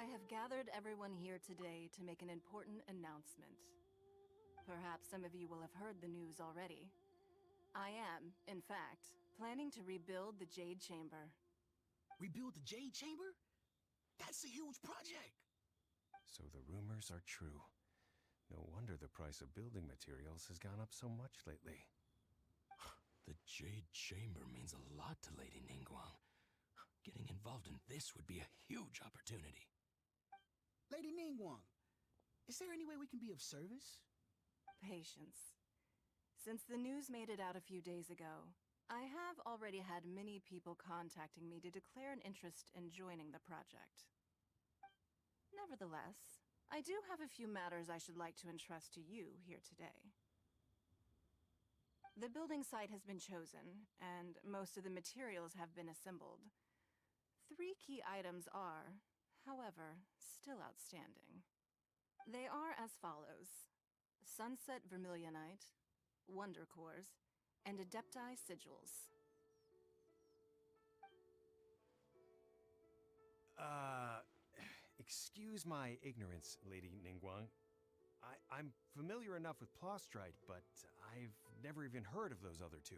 I have gathered everyone here today to make an important announcement. Perhaps some of you will have heard the news already. I am, in fact, planning to rebuild the Jade Chamber. Rebuild the Jade Chamber? That's a huge project! So the rumors are true. No wonder the price of building materials has gone up so much lately. The Jade Chamber means a lot to Lady Ningguang. Getting involved in this would be a huge opportunity. Lady Ningguang, is there any way we can be of service? Patience. Since the news made it out a few days ago, I have already had many people contacting me to declare an interest in joining the project. Nevertheless, I do have a few matters I should like to entrust to you here today. The building site has been chosen, and most of the materials have been assembled. 3 key items are, however, still outstanding. They are as follows: Sunset Vermilionite, Wonder Cores, and Adepti Sigils. Excuse my ignorance, Lady Ningguang. I'm familiar enough with Plostrite, but I've never even heard of those other 2.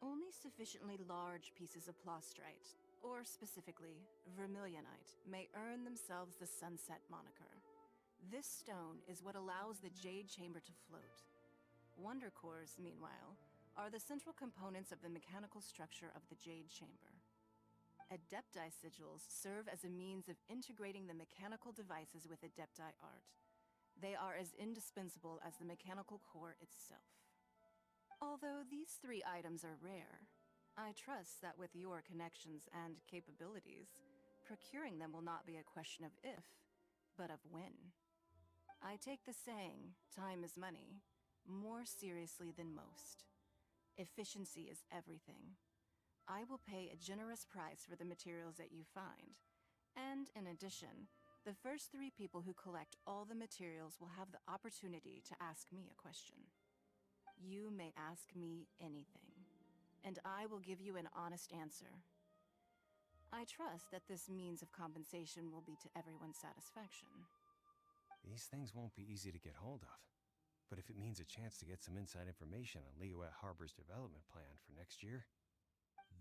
Only sufficiently large pieces of Plostrite, or specifically, Vermilionite, may earn themselves the Sunset moniker. This stone is what allows the Jade Chamber to float. Wonder Cores, meanwhile, are the central components of the mechanical structure of the Jade Chamber. Adepti Sigils serve as a means of integrating the mechanical devices with Adepti art. They are as indispensable as the mechanical core itself. Although these 3 items are rare, I trust that with your connections and capabilities, procuring them will not be a question of if, but of when. I take the saying, time is money, more seriously than most. Efficiency is everything. I will pay a generous price for the materials that you find, and in addition, the first 3 people who collect all the materials will have the opportunity to ask me a question. You may ask me anything, and I will give you an honest answer. I trust that this means of compensation will be to everyone's satisfaction. These things won't be easy to get hold of. But if it means a chance to get some inside information on Liyue Harbor's development plan for next year...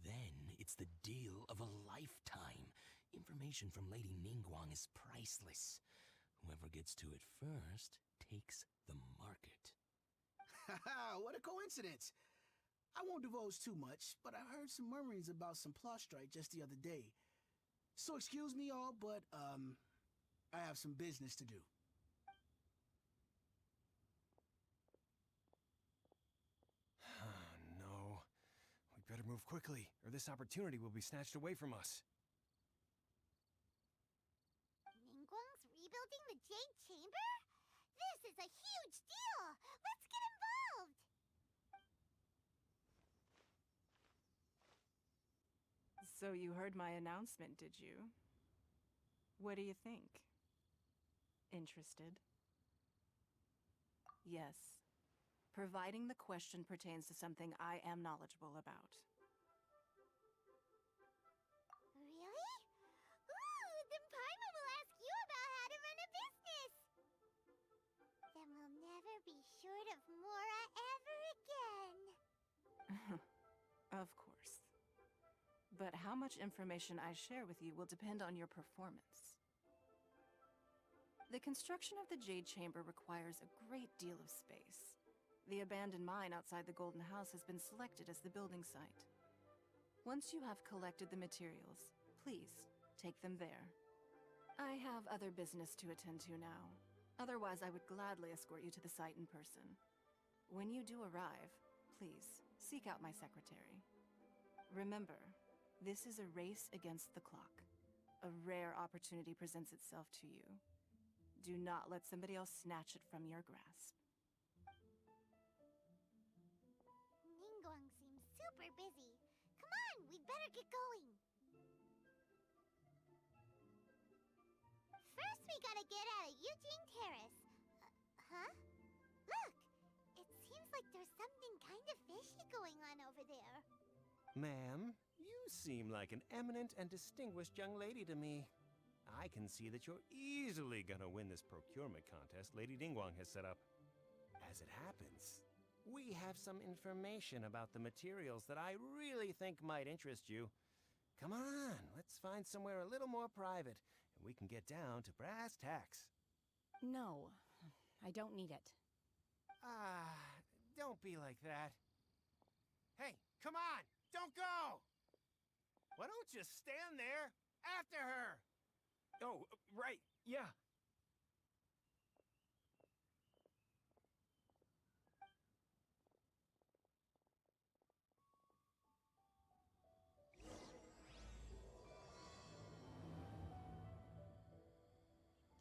Then it's the deal of a lifetime. Information from Lady Ningguang is priceless. Whoever gets to it first takes the market. Haha, what a coincidence! I won't divulge too much, but I heard some murmurings about some Plostrite just the other day. So excuse me all, but, I have some business to do. No. We better move quickly, or this opportunity will be snatched away from us. Ningguang's rebuilding the Jade Chamber? This is a huge deal! Let's get involved! So you heard my announcement, did you? What do you think? Interested? Yes. Providing the question pertains to something I am knowledgeable about. Really? Ooh, then Paimon will ask you about how to run a business! Then we'll never be short of Mora ever again! Of course. But how much information I share with you will depend on your performance. The construction of the Jade Chamber requires a great deal of space. The abandoned mine outside the Golden House has been selected as the building site. Once you have collected the materials, please take them there. I have other business to attend to now. Otherwise, I would gladly escort you to the site in person. When you do arrive, please seek out my secretary. Remember, this is a race against the clock. A rare opportunity presents itself to you. Do not let somebody else snatch it from your grasp. Ningguang seems super busy. Come on, we'd better get going. First, we gotta get out of Eugene Terrace. Huh? Look! It seems like there's something kind of fishy going on over there. Ma'am, you seem like an eminent and distinguished young lady to me. I can see that you're easily gonna win this procurement contest Lady Ningguang has set up. As it happens, we have some information about the materials that I really think might interest you. Come on, let's find somewhere a little more private, and we can get down to brass tacks. No, I don't need it. Don't be like that. Hey, come on! Don't go! Why don't you stand there after her? Oh, right, yeah.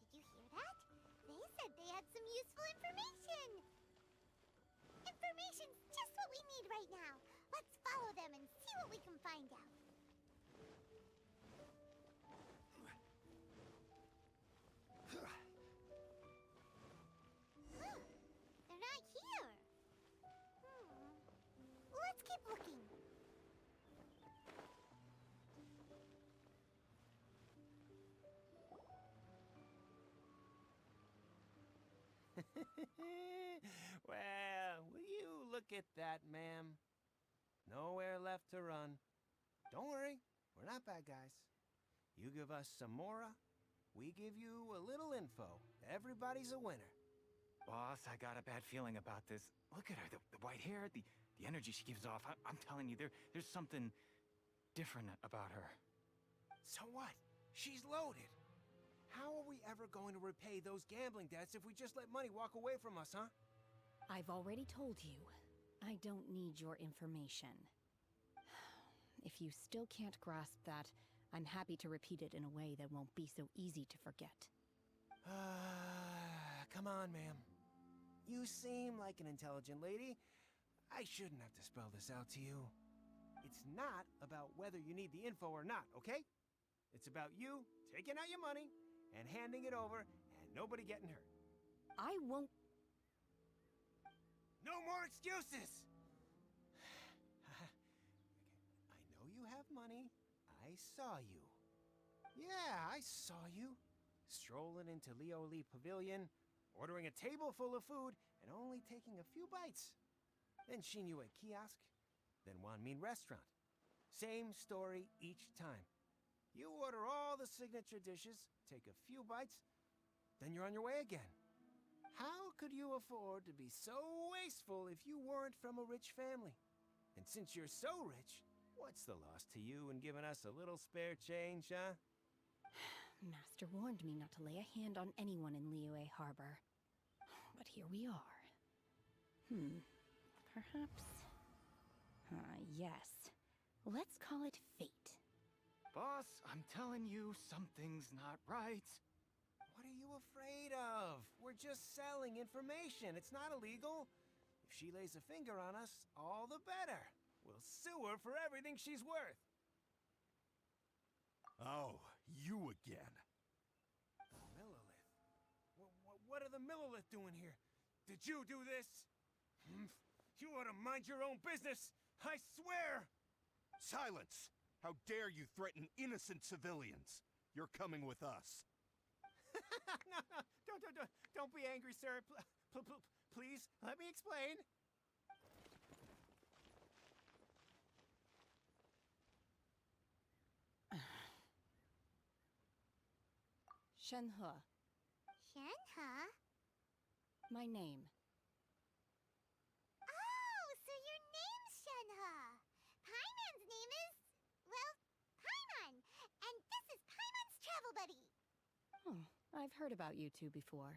Did you hear that? They said they had some useful information. Information's just what we need right now. Let's follow them and see what we can find out. Huh, they're not here. Let's keep looking. Well, will you look at that, ma'am? Nowhere left to run. Don't worry, we're not bad guys. You give us some mora, we give you a little info. Everybody's a winner. Boss, I got a bad feeling about this. Look at her, the white hair, the energy she gives off. I'm telling you, there's something different about her. So what? She's loaded. How are we ever going to repay those gambling debts if we just let money walk away from us, huh? I've already told you, I don't need your information. If you still can't grasp that, I'm happy to repeat it in a way that won't be so easy to forget. Come on, ma'am. You seem like an intelligent lady. I shouldn't have to spell this out to you. It's not about whether you need the info or not, okay? It's about you taking out your money and handing it over and nobody getting hurt. I won't... No more excuses! I know you have money. I saw you. Yeah, I saw you. Strolling into Leo Lee Pavilion, ordering a table full of food, and only taking a few bites. Then Shinyue Kiosk, then Wanmin Restaurant. Same story each time. You order all the signature dishes, take a few bites, then you're on your way again. How could you afford to be so wasteful if you weren't from a rich family? And since you're so rich, what's the loss to you in giving us a little spare change, huh? Master warned me not to lay a hand on anyone in Liyue Harbor. But here we are. Perhaps... yes. Let's call it fate. Boss, I'm telling you, something's not right. What are you afraid of? We're just selling information. It's not illegal. If she lays a finger on us, all the better. We'll sue her for everything she's worth. Oh, you again. The Millilith. What are the Millilith doing here? Did you do this? You ought to mind your own business. I swear! Silence! How dare you threaten innocent civilians? You're coming with us. No, don't be angry, sir. Please, let me explain. Shenhe, Shenhe? my name. Oh, so your name's Shenhe. Paimon's name is... well, Paimon. And this is Paimon's travel buddy. Oh, I've heard about you two before.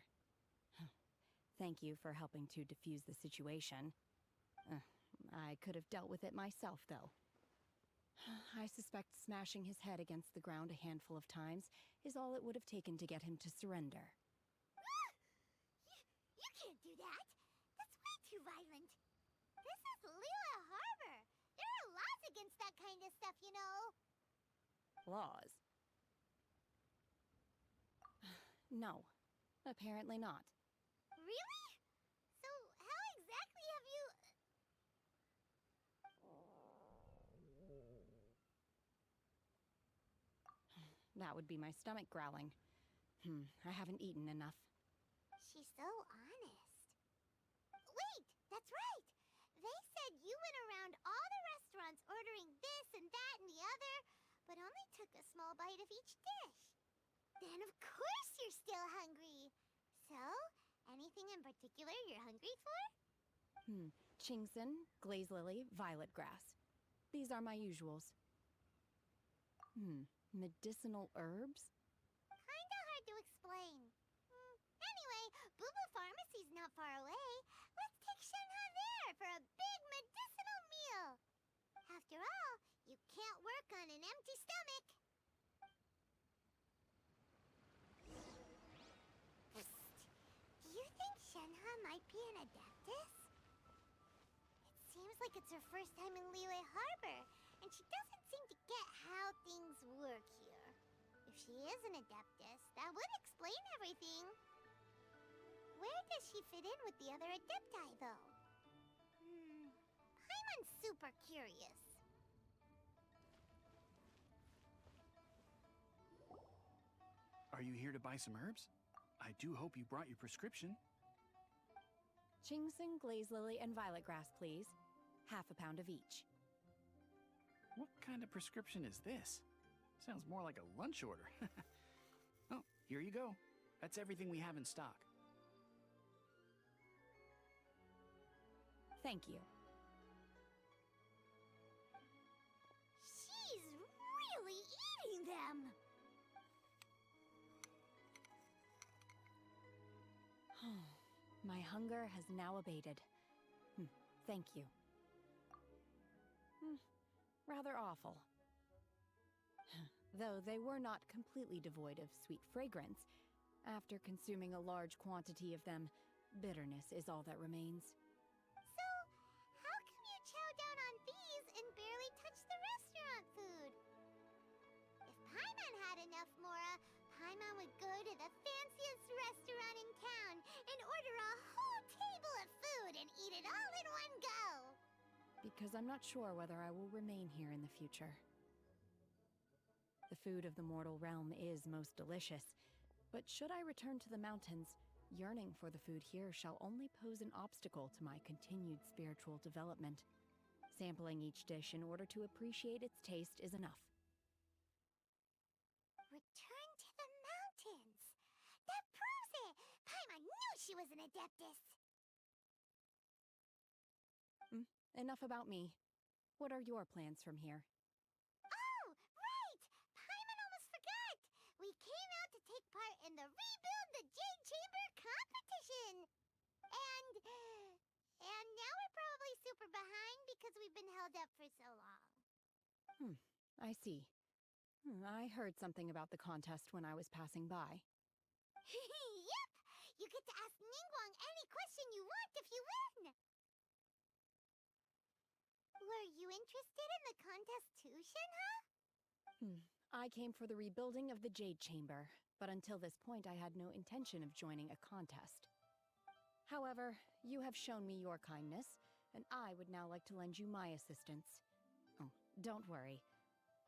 Thank you for helping to defuse the situation. I could have dealt with it myself, though. I suspect smashing his head against the ground a handful of times is all it would have taken to get him to surrender. You can't do that. That's way too violent. This is Liyue Harbor. There are laws against that kind of stuff, you know. Laws? No, apparently not. Really? So how exactly have you... That would be my stomach growling. I haven't eaten enough. She's so honest. Wait, that's right! They said you went around all the restaurants ordering this and that and the other, but only took a small bite of each dish. Then of course you're still hungry. So, anything in particular you're hungry for? Chingson, glaze lily, violet grass. These are my usuals. Medicinal herbs? Kinda hard to explain. Anyway, Boo Boo Pharmacy's not far away. Let's take Shenhe there for a big medicinal meal. After all, you can't work on an empty stomach. Psst. Do you think Shenhe might be an adeptus? It seems like it's her first time in Liyue Harbor, and she doesn't seem to get how things work here. If she is an adeptus, that would explain everything. Where does she fit in with the other adepti, though? Paimon's super curious. Are you here to buy some herbs? I do hope you brought your prescription. Chingson, glaze lily, and violet grass, please. Half a pound of each. What kind of prescription is this? Sounds more like a lunch order. Oh, here you go. That's everything we have in stock. Thank you. She's really eating them! My hunger has now abated. Thank you. Rather awful. Though they were not completely devoid of sweet fragrance, after consuming a large quantity of them, bitterness is all that remains. So, how come you chow down on these and barely touch the restaurant food? If Paimon had enough Mora, Paimon would go to the fanciest restaurant in town and order a whole table of food and eat it all in one go. Because I'm not sure whether I will remain here in the future. The food of the mortal realm is most delicious, but should I return to the mountains, yearning for the food here shall only pose an obstacle to my continued spiritual development. Sampling each dish in order to appreciate its taste is enough. Return to the mountains! That proves it! Paimon knew she was an adeptus! Enough about me. What are your plans from here? Oh, right! Paimon almost forgot! We came out to take part in the Rebuild the Jade Chamber competition! And now we're probably super behind because we've been held up for so long. I see. I heard something about the contest when I was passing by. Yep! You get to ask Ningguang any question you want if you win! Were you interested in the contest too, Shenhe? I came for the rebuilding of the Jade Chamber, but until this point I had no intention of joining a contest. However, you have shown me your kindness, and I would now like to lend you my assistance. Oh, don't worry.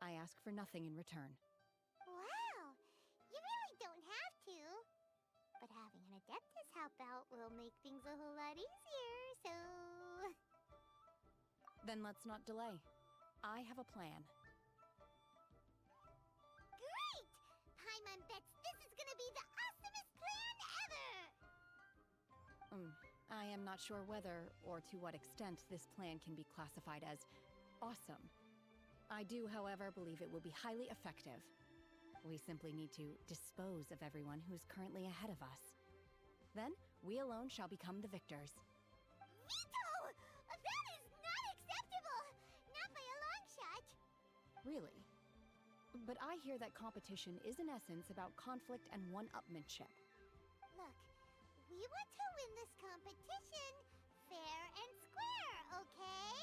I ask for nothing in return. Wow! You really don't have to. But having an adeptus help out will make things a whole lot easier, so... Then let's not delay. I have a plan. Great! Paimon bets this is gonna be the awesomest plan ever! I am not sure whether or to what extent this plan can be classified as awesome. I do, however, believe it will be highly effective. We simply need to dispose of everyone who is currently ahead of us. Then, we alone shall become the victors. Veto! That is not acceptable! Not by a long shot! Really? But I hear that competition is in essence about conflict and one-upmanship. Look, we want to win this competition fair and square, okay?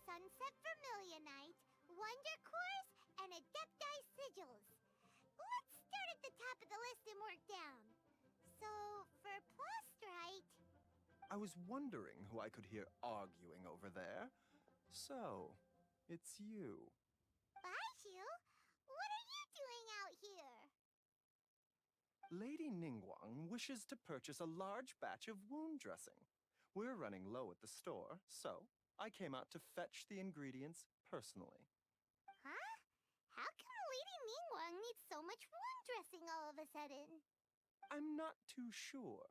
Sunset Vermilionite, Wonder Cores, and Adepti Sigils. Let's start at the top of the list and work down. So, for Plustrite... I was wondering who I could hear arguing over there. So, it's you. Bye, Xingqiu. What are you doing out here? Lady Ningguang wishes to purchase a large batch of wound dressing. We're running low at the store, so I came out to fetch the ingredients personally. Huh? How come Lady Ningguang needs so much wound dressing all of a sudden? I'm not too sure.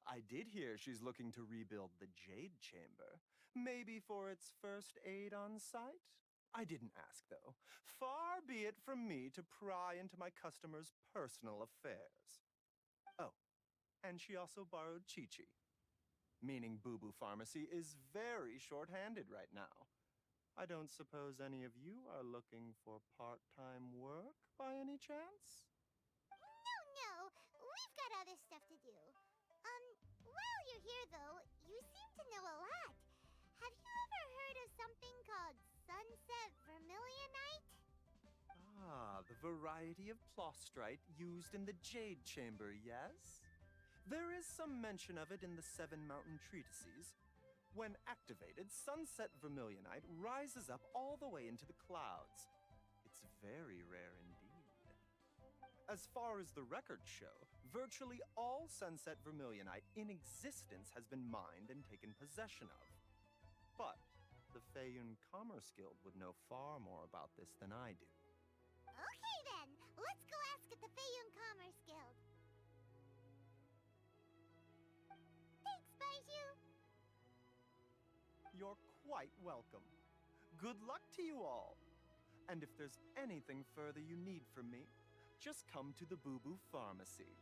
I did hear she's looking to rebuild the Jade Chamber. Maybe for its first aid on site? I didn't ask, though. Far be it from me to pry into my customers' personal affairs. Oh, and she also borrowed Chi-Chi. Meaning Boo Boo Pharmacy is very short-handed right now. I don't suppose any of you are looking for part-time work by any chance? No, we've got other stuff to do. While you're here though, you seem to know a lot. Have you ever heard of something called Sunset Vermilionite? Ah, the variety of plostrite used in the Jade Chamber, yes? There is some mention of it in the Seven Mountain Treatises. When activated, Sunset Vermilionite rises up all the way into the clouds. It's very rare indeed. As far as the records show, virtually all Sunset Vermilionite in existence has been mined and taken possession of. But the Feiyun Commerce Guild would know far more about this than I do. Okay then, let's go ask at the Feiyun Commerce Guild. Thanks, Baiju. You're quite welcome. Good luck to you all. And if there's anything further you need from me, just come to the Boo Boo Pharmacy.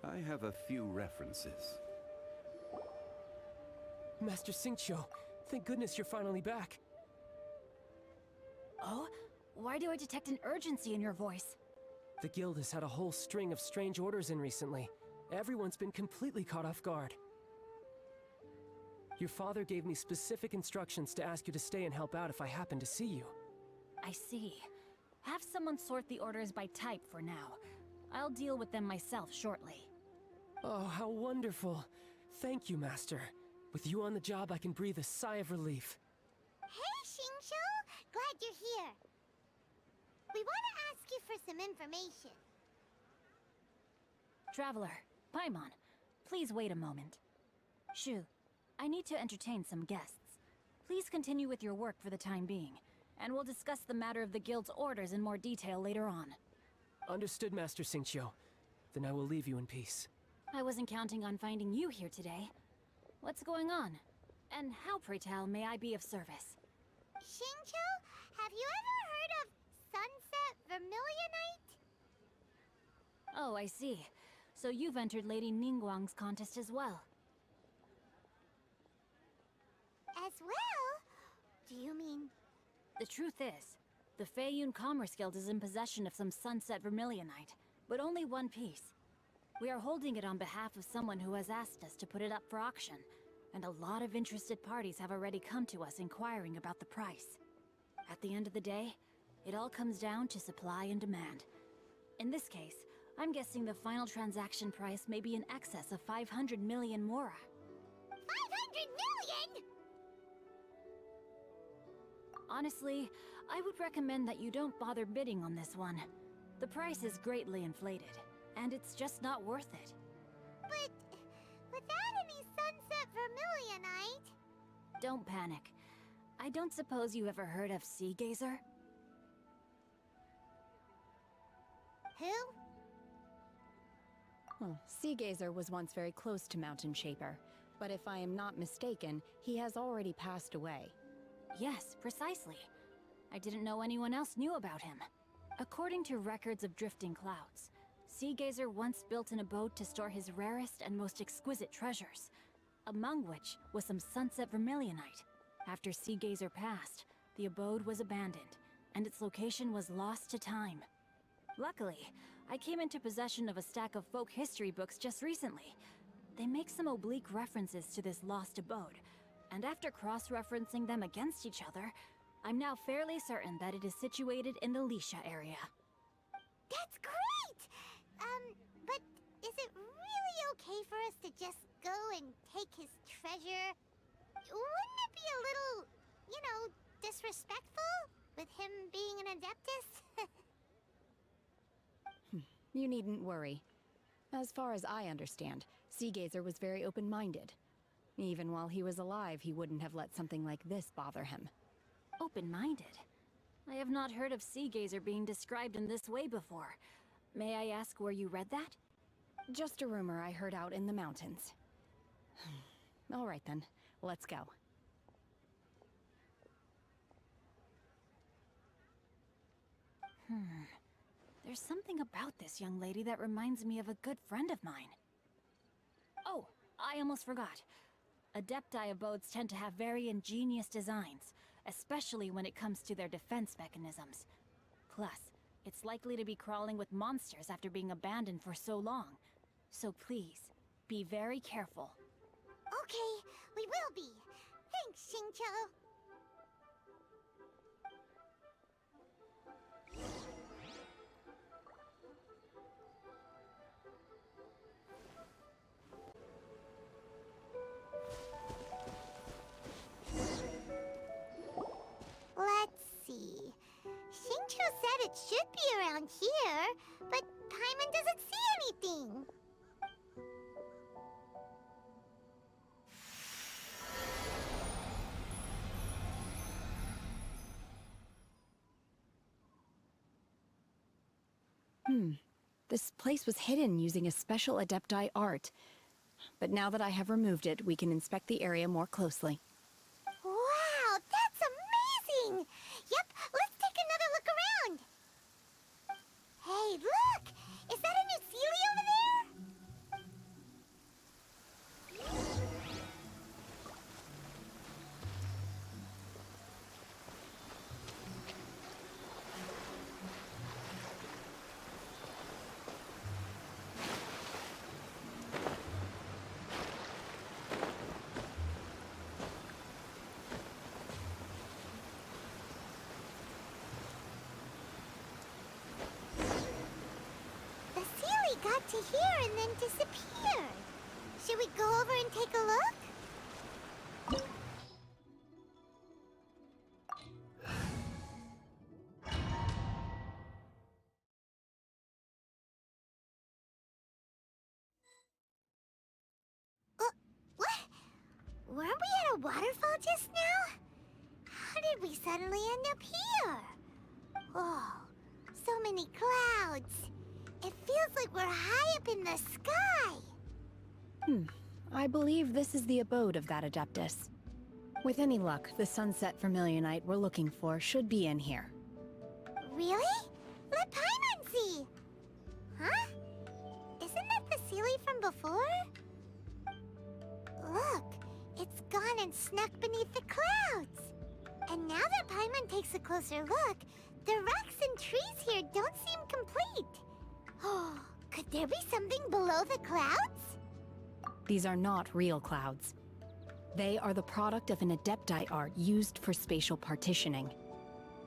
I have a few references. Master Xingqiu, thank goodness you're finally back. Oh? Why do I detect an urgency in your voice? The guild has had a whole string of strange orders in recently. Everyone's been completely caught off guard. Your father gave me specific instructions to ask you to stay and help out if I happen to see you. I see. Have someone sort the orders by type for now. I'll deal with them myself shortly. Oh, how wonderful. Thank you, Master. With you on the job, I can breathe a sigh of relief. Hey, Xingqiu! Glad you're here. We want to ask you for some information. Traveler, Paimon, please wait a moment. Shu, I need to entertain some guests. Please continue with your work for the time being, and we'll discuss the matter of the guild's orders in more detail later on. Understood, Master Xingqiu. Then I will leave you in peace. I wasn't counting on finding you here today. What's going on? And how, pray tell, may I be of service? Xingqiu, have you ever heard of Sunset Vermilionite? Oh, I see. So you've entered Lady Ningguang's contest as well. As well? Do you mean... The truth is, the Feiyun Commerce Guild is in possession of some Sunset Vermilionite, but only one piece. We are holding it on behalf of someone who has asked us to put it up for auction, and a lot of interested parties have already come to us inquiring about the price. At the end of the day, it all comes down to supply and demand. In this case, I'm guessing the final transaction price may be in excess of 500 million mora. 500 million?! Honestly, I would recommend that you don't bother bidding on this one. The price is greatly inflated, and it's just not worth it. But without any Sunset Vermilionite... Don't panic. I don't suppose you ever heard of Sea Gazer? Who? Sea Gazer was once very close to Mountain Shaper, but if I am not mistaken, he has already passed away. Yes, precisely. I didn't know anyone else knew about him. According to records of drifting clouds, Sea Gazer once built an abode to store his rarest and most exquisite treasures, among which was some Sunset Vermilionite. After Sea Gazer passed, the abode was abandoned, and its location was lost to time. Luckily, I came into possession of a stack of folk history books just recently. They make some oblique references to this lost abode, and after cross-referencing them against each other, I'm now fairly certain that it is situated in the Lisha area. That's great! But is it really okay for us to just go and take his treasure? Wouldn't it be a little, disrespectful with him being an Adeptus? You needn't worry. As far as I understand, Seagazer was very open-minded. Even while he was alive, he wouldn't have let something like this bother him. Open-minded? I have not heard of Seagazer being described in this way before. May I ask where you read that? Just a rumor I heard out in the mountains. All right then, let's go. There's something about this young lady that reminds me of a good friend of mine. Oh, I almost forgot. Adepti abodes tend to have very ingenious designs, especially when it comes to their defense mechanisms. Plus, it's likely to be crawling with monsters after being abandoned for so long. So please, be very careful. Okay, we will be. Thanks, Xingqiu. Let's see. Xingqiu said it should be around here, but Paimon doesn't see anything. This place was hidden using a special Adepti art. But now that I have removed it, we can inspect the area more closely. Wow, that's amazing! Yep, let's take another look around. Hey, look! Is that a new Sealy over there? Got to here and then disappeared. Should we go over and take a look? What? Weren't we at a waterfall just now? How did we suddenly end up here? Oh, so many clouds. It feels like we're high up in the sky! I believe this is the abode of that Adeptus. With any luck, the Sunset Vermilionite we're looking for should be in here. Really? Let Paimon see! Huh? Isn't that the Sealy from before? Look, it's gone and snuck beneath the clouds! And now that Paimon takes a closer look, the rocks and trees here don't seem complete. Oh, could there be something below the clouds? These are not real clouds. They are the product of an Adepti art used for spatial partitioning.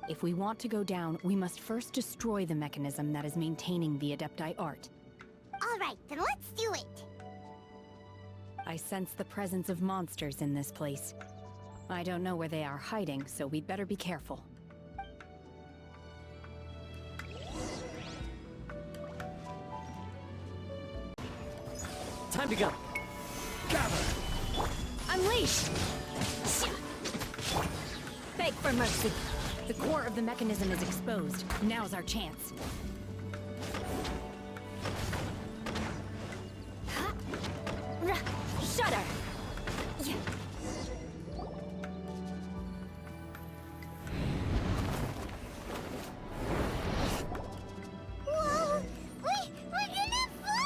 If we want to go down, we must first destroy the mechanism that is maintaining the Adepti art. All right, then let's do it. I sense the presence of monsters in this place. I don't know where they are hiding, so we'd better be careful. Time to go. Gather. Unleash! Beg for mercy. The core of the mechanism is exposed. Now's our chance. Shudder! Whoa! We're gonna fall!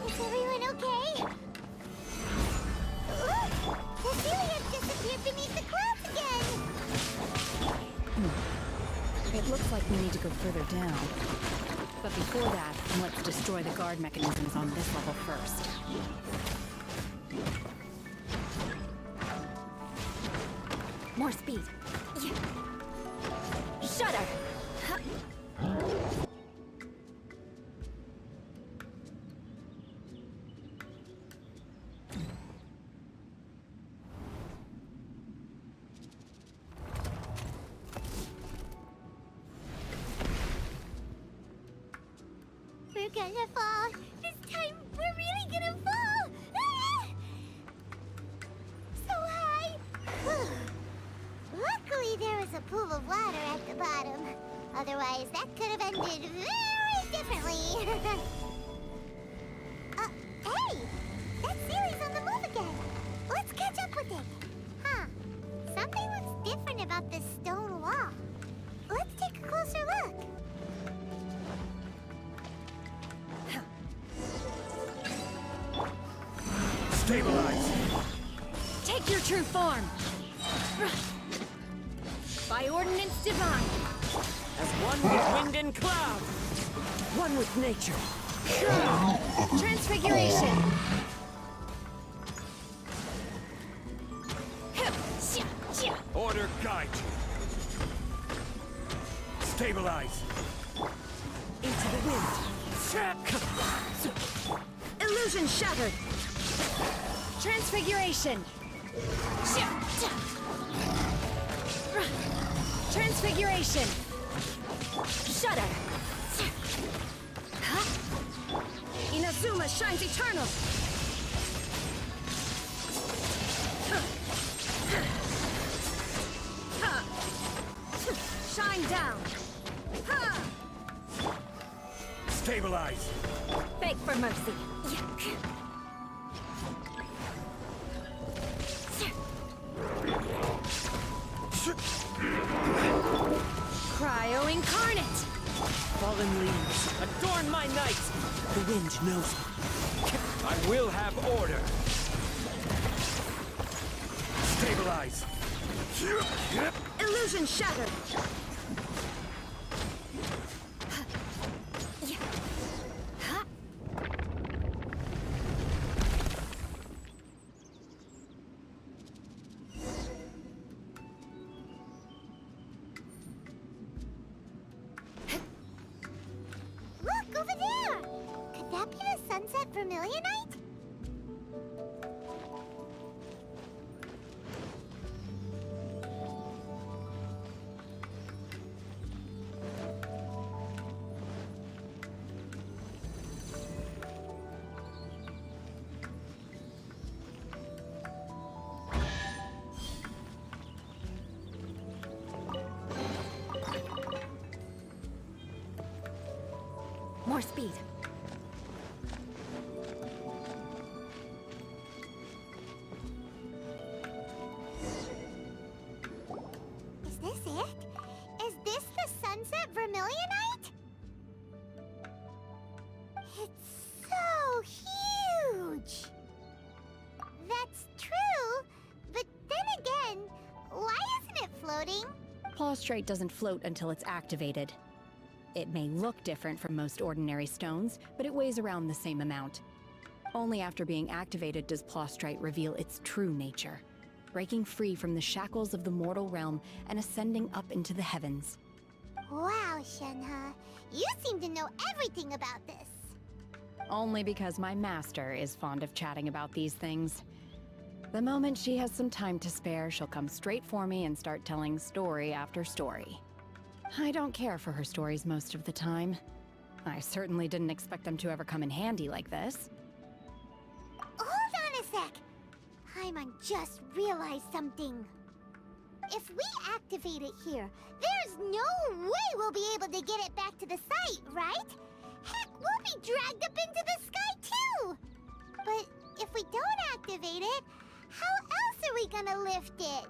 Is everyone okay? Look! The Sealy has disappeared beneath the clouds again! It looks like we need to go further down. But before that, let's destroy the guard mechanisms on this level first. More speed. Shudder! We're gonna fall. This time, we're really gonna fall. Ah! So high. Luckily, there was a pool of water at the bottom. Otherwise, that could have ended very differently. Hey! That Sealy's on the move again. Let's catch up with it. Huh. Something looks different about this stone wall. Let's take a closer look. Stabilize! Take your true form! By ordinance divine! As one with wind and cloud, one with nature. Transfiguration! Order guide you. Stabilize! Into the wind. Illusion shattered! Transfiguration! Transfiguration! Shudder! Inazuma shines eternal! Shine down! Stabilize! Beg for mercy! Cryo incarnate! Fallen leaves, adorn my night. The wind knows me. I will have order! Stabilize! Illusion shattered! Look, over there! Could that be the sunset vermilionite? More speed. Is this it? Is this the sunset vermilionite? It's so huge! That's true, but then again, why isn't it floating? Plaustrite doesn't float until it's activated. It may look different from most ordinary stones, but it weighs around the same amount. Only after being activated does Plaustrite reveal its true nature, breaking free from the shackles of the mortal realm and ascending up into the heavens. Wow, Shenhe, you seem to know everything about this. Only because my master is fond of chatting about these things. The moment she has some time to spare, she'll come straight for me and start telling story after story. I don't care for her stories most of the time. I certainly didn't expect them to ever come in handy like this. Hold on a sec. Paimon just realized something. If we activate it here, there's no way we'll be able to get it back to the site, right? Heck, we'll be dragged up into the sky too! But if we don't activate it, how else are we gonna lift it?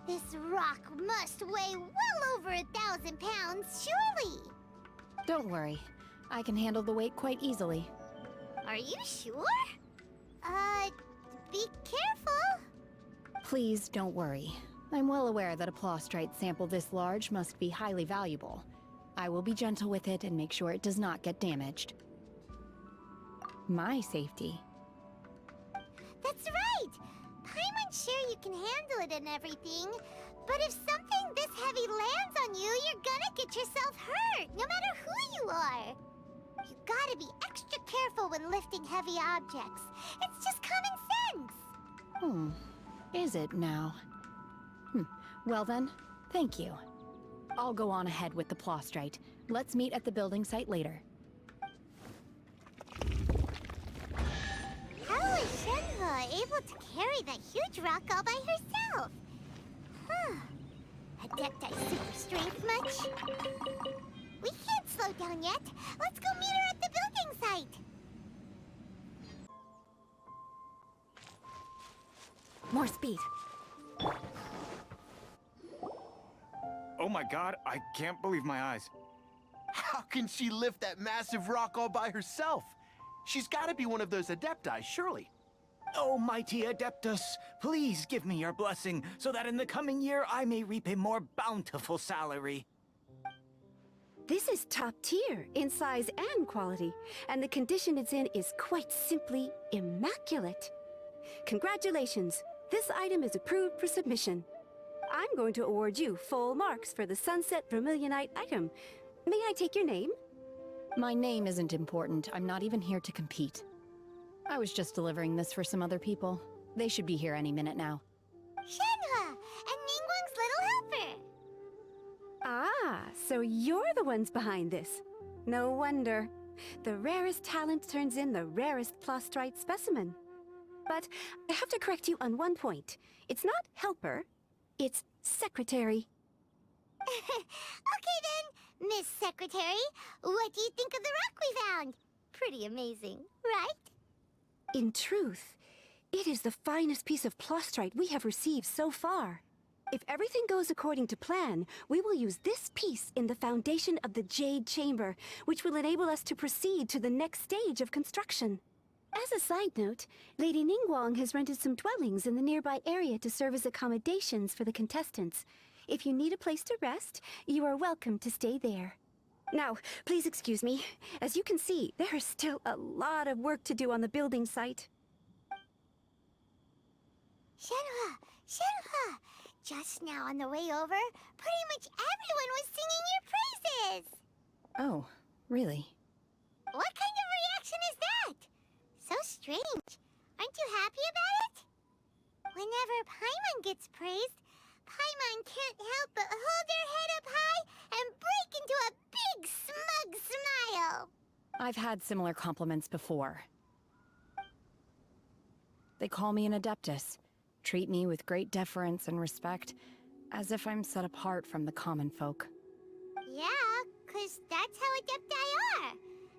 This rock must weigh well over 1,000 pounds, surely! Don't worry. I can handle the weight quite easily. Are you sure? Be careful! Please don't worry. I'm well aware that a Plaustrite sample this large must be highly valuable. I will be gentle with it and make sure it does not get damaged. My safety. That's right! Paimon's sure you can handle it and everything, But if something this heavy lands on you, you're gonna get yourself hurt, no matter who you are. You gotta be extra careful when lifting heavy objects. It's just common sense. Is it now? Well then, thank you. I'll go on ahead with the Plostrite. Let's meet at the building site later. How is Shenhe able to carry that huge rock all by herself? Huh. Adepti super strength much? We can't slow down yet. Let's go meet her at the building site. More speed. Oh my god, I can't believe my eyes. How can she lift that massive rock all by herself? She's gotta be one of those Adepti, surely. Oh, mighty Adeptus, please give me your blessing so that in the coming year I may reap a more bountiful salary. This is top tier in size and quality, and the condition it's in is quite simply immaculate. Congratulations, this item is approved for submission. I'm going to award you full marks for the Sunset Vermilionite item. May I take your name? My name isn't important. I'm not even here to compete. I was just delivering this for some other people. They should be here any minute now. Shenhe and Ningguang's little helper. Ah, so you're the ones behind this. No wonder. The rarest talent turns in the rarest Plostrite specimen. But I have to correct you on one point. It's not helper, it's secretary. Okay then, Miss Secretary, what do you think of the rock we found? Pretty amazing, right? In truth, it is the finest piece of Plostrite we have received so far. If everything goes according to plan, we will use this piece in the foundation of the Jade Chamber, which will enable us to proceed to the next stage of construction. As a side note, Lady Ningguang has rented some dwellings in the nearby area to serve as accommodations for the contestants. If you need a place to rest, you are welcome to stay there. Now, please excuse me. As you can see, there is still a lot of work to do on the building site. Shenhe! Shenhe! Just now on the way over, pretty much everyone was singing your praises! Oh, really? What kind of reaction is that? So strange. Aren't you happy about it? Whenever Paimon gets praised, Paimon can't help but hold their head up high and break into a big smug smile. I've had similar compliments before. They call me an Adeptus, treat me with great deference and respect, as if I'm set apart from the common folk. Yeah, 'cause that's how Adepti are.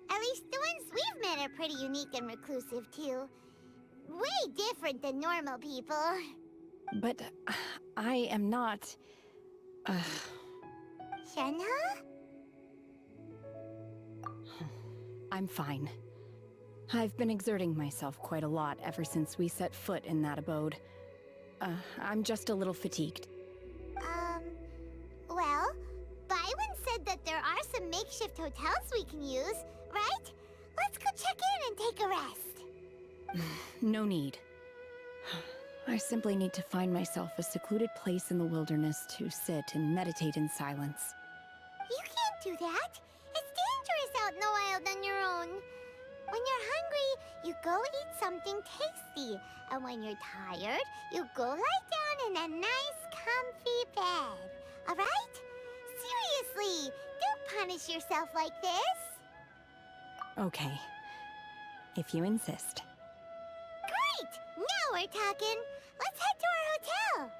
At least the ones we've met are pretty unique and reclusive, too. Way different than normal people. But I am not... Shenhe? I'm fine. I've been exerting myself quite a lot ever since we set foot in that abode. I'm just a little fatigued. Well, Byron said that there are some makeshift hotels we can use, right? Let's go check in and take a rest. No need. I simply need to find myself a secluded place in the wilderness to sit and meditate in silence. You can't do that. It's dangerous out in the wild on your own. When you're hungry, you go eat something tasty. And when you're tired, you go lie down in a nice, comfy bed. Alright? Seriously, don't punish yourself like this. Okay. If you insist. Great! Now we're talking. Let's head to our hotel.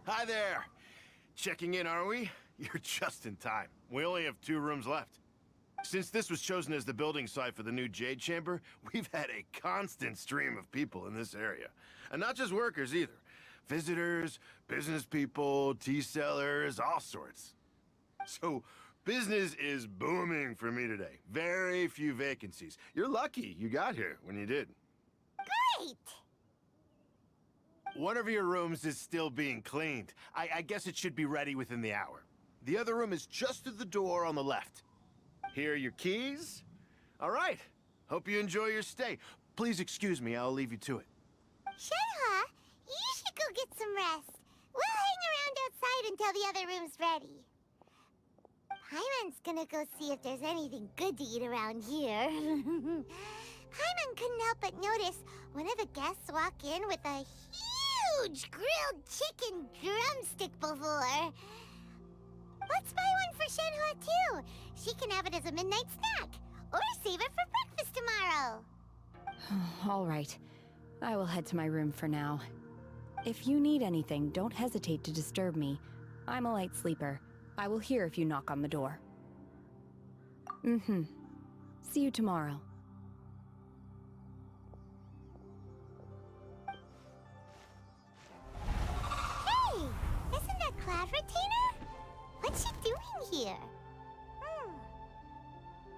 Hi there. Checking in, are we? You're just in time. We only have 2 rooms left. Since this was chosen as the building site for the new Jade Chamber, we've had a constant stream of people in this area. And not just workers either. Visitors, business people, tea sellers, all sorts. So, business is booming for me today. Very few vacancies. You're lucky you got here when you did. Great! One of your rooms is still being cleaned. I guess it should be ready within the hour. The other room is just through the door on the left. Here are your keys. All right. Hope you enjoy your stay. Please excuse me, I'll leave you to it. Shenhua, you should go get some rest. We'll hang around outside until the other room's ready. Paimon's gonna go see if there's anything good to eat around here. Paimon couldn't help but notice one of the guests walk in with a huge grilled chicken drumstick before. Let's buy one for Shenhua too. She can have it as a midnight snack, or save it for breakfast tomorrow. All right. I will head to my room for now. If you need anything, don't hesitate to disturb me. I'm a light sleeper. I will hear if you knock on the door. See you tomorrow. Hey! Isn't that Cloud Retainer? What's she doing here?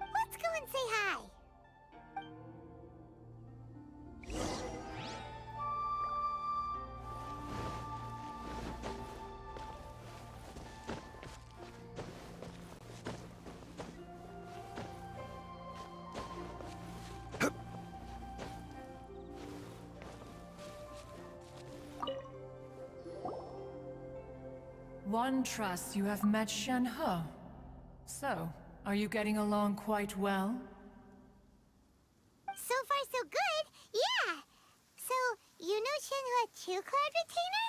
Let's go and say hi. One trusts you have met Shenhe. So, are you getting along quite well? So far, so good. Yeah. So, you know Shenhua too, Cloud Retainer?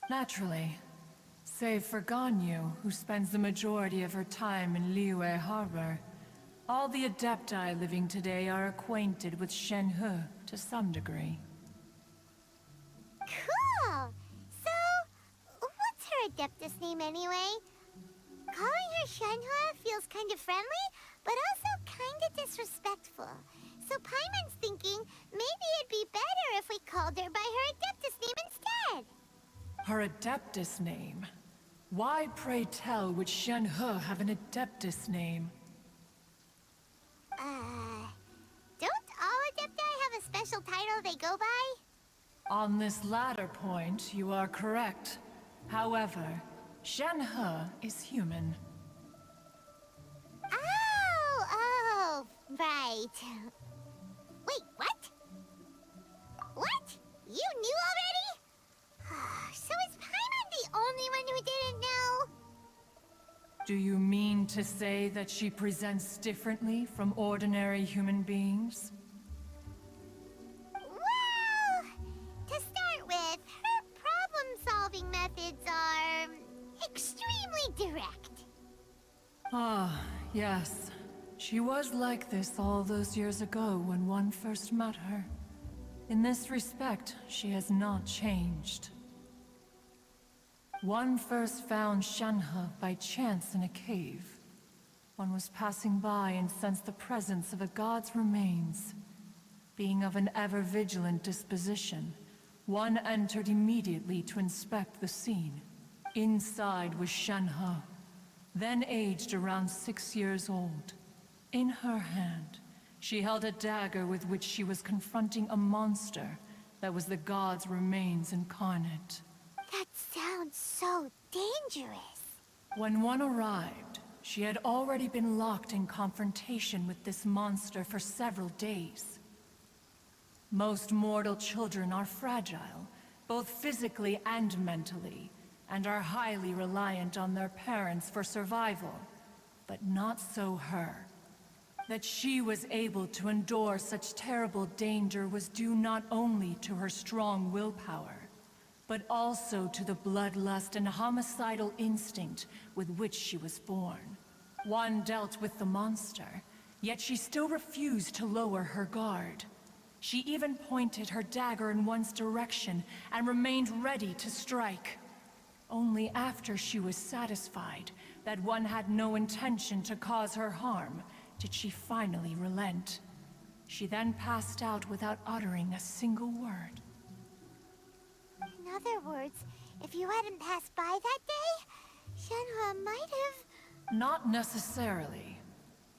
Naturally. Save for Ganyu, who spends the majority of her time in Liyue Harbor. All the Adepti living today are acquainted with Shenhe to some degree. Cool. So, what's her Adeptus name anyway? Calling her Shenhua feels kind of friendly, but also kind of disrespectful. So Paimon's thinking maybe it'd be better if we called her by her Adeptus name instead. Her Adeptus name? Why, pray tell, would Shenhe have an Adeptus name? Don't all Adepti have a special title they go by? On this latter point, you are correct. However, Shenhe is human. Oh, right. Wait, what? What? You knew already? So is Paimon the only one who didn't know? Do you mean to say that she presents differently from ordinary human beings? Well, to start with, her problem-solving methods are extremely direct. Ah, yes. She was like this all those years ago when one first met her. In this respect, she has not changed. One first found Shenhe by chance in a cave. One was passing by and sensed the presence of a god's remains. Being of an ever-vigilant disposition, one entered immediately to inspect the scene. Inside was Shenhe, then aged around 6 years old. In her hand, she held a dagger with which she was confronting a monster that was the god's remains incarnate. That sounds so dangerous. When one arrived, she had already been locked in confrontation with this monster for several days. Most mortal children are fragile, both physically and mentally, and are highly reliant on their parents for survival. But not so her. That she was able to endure such terrible danger was due not only to her strong willpower, but also to the bloodlust and homicidal instinct with which she was born. One dealt with the monster, yet she still refused to lower her guard. She even pointed her dagger in one's direction and remained ready to strike. Only after she was satisfied that one had no intention to cause her harm did she finally relent. She then passed out without uttering a single word. In other words, if you hadn't passed by that day, Shenhe might have... Not necessarily.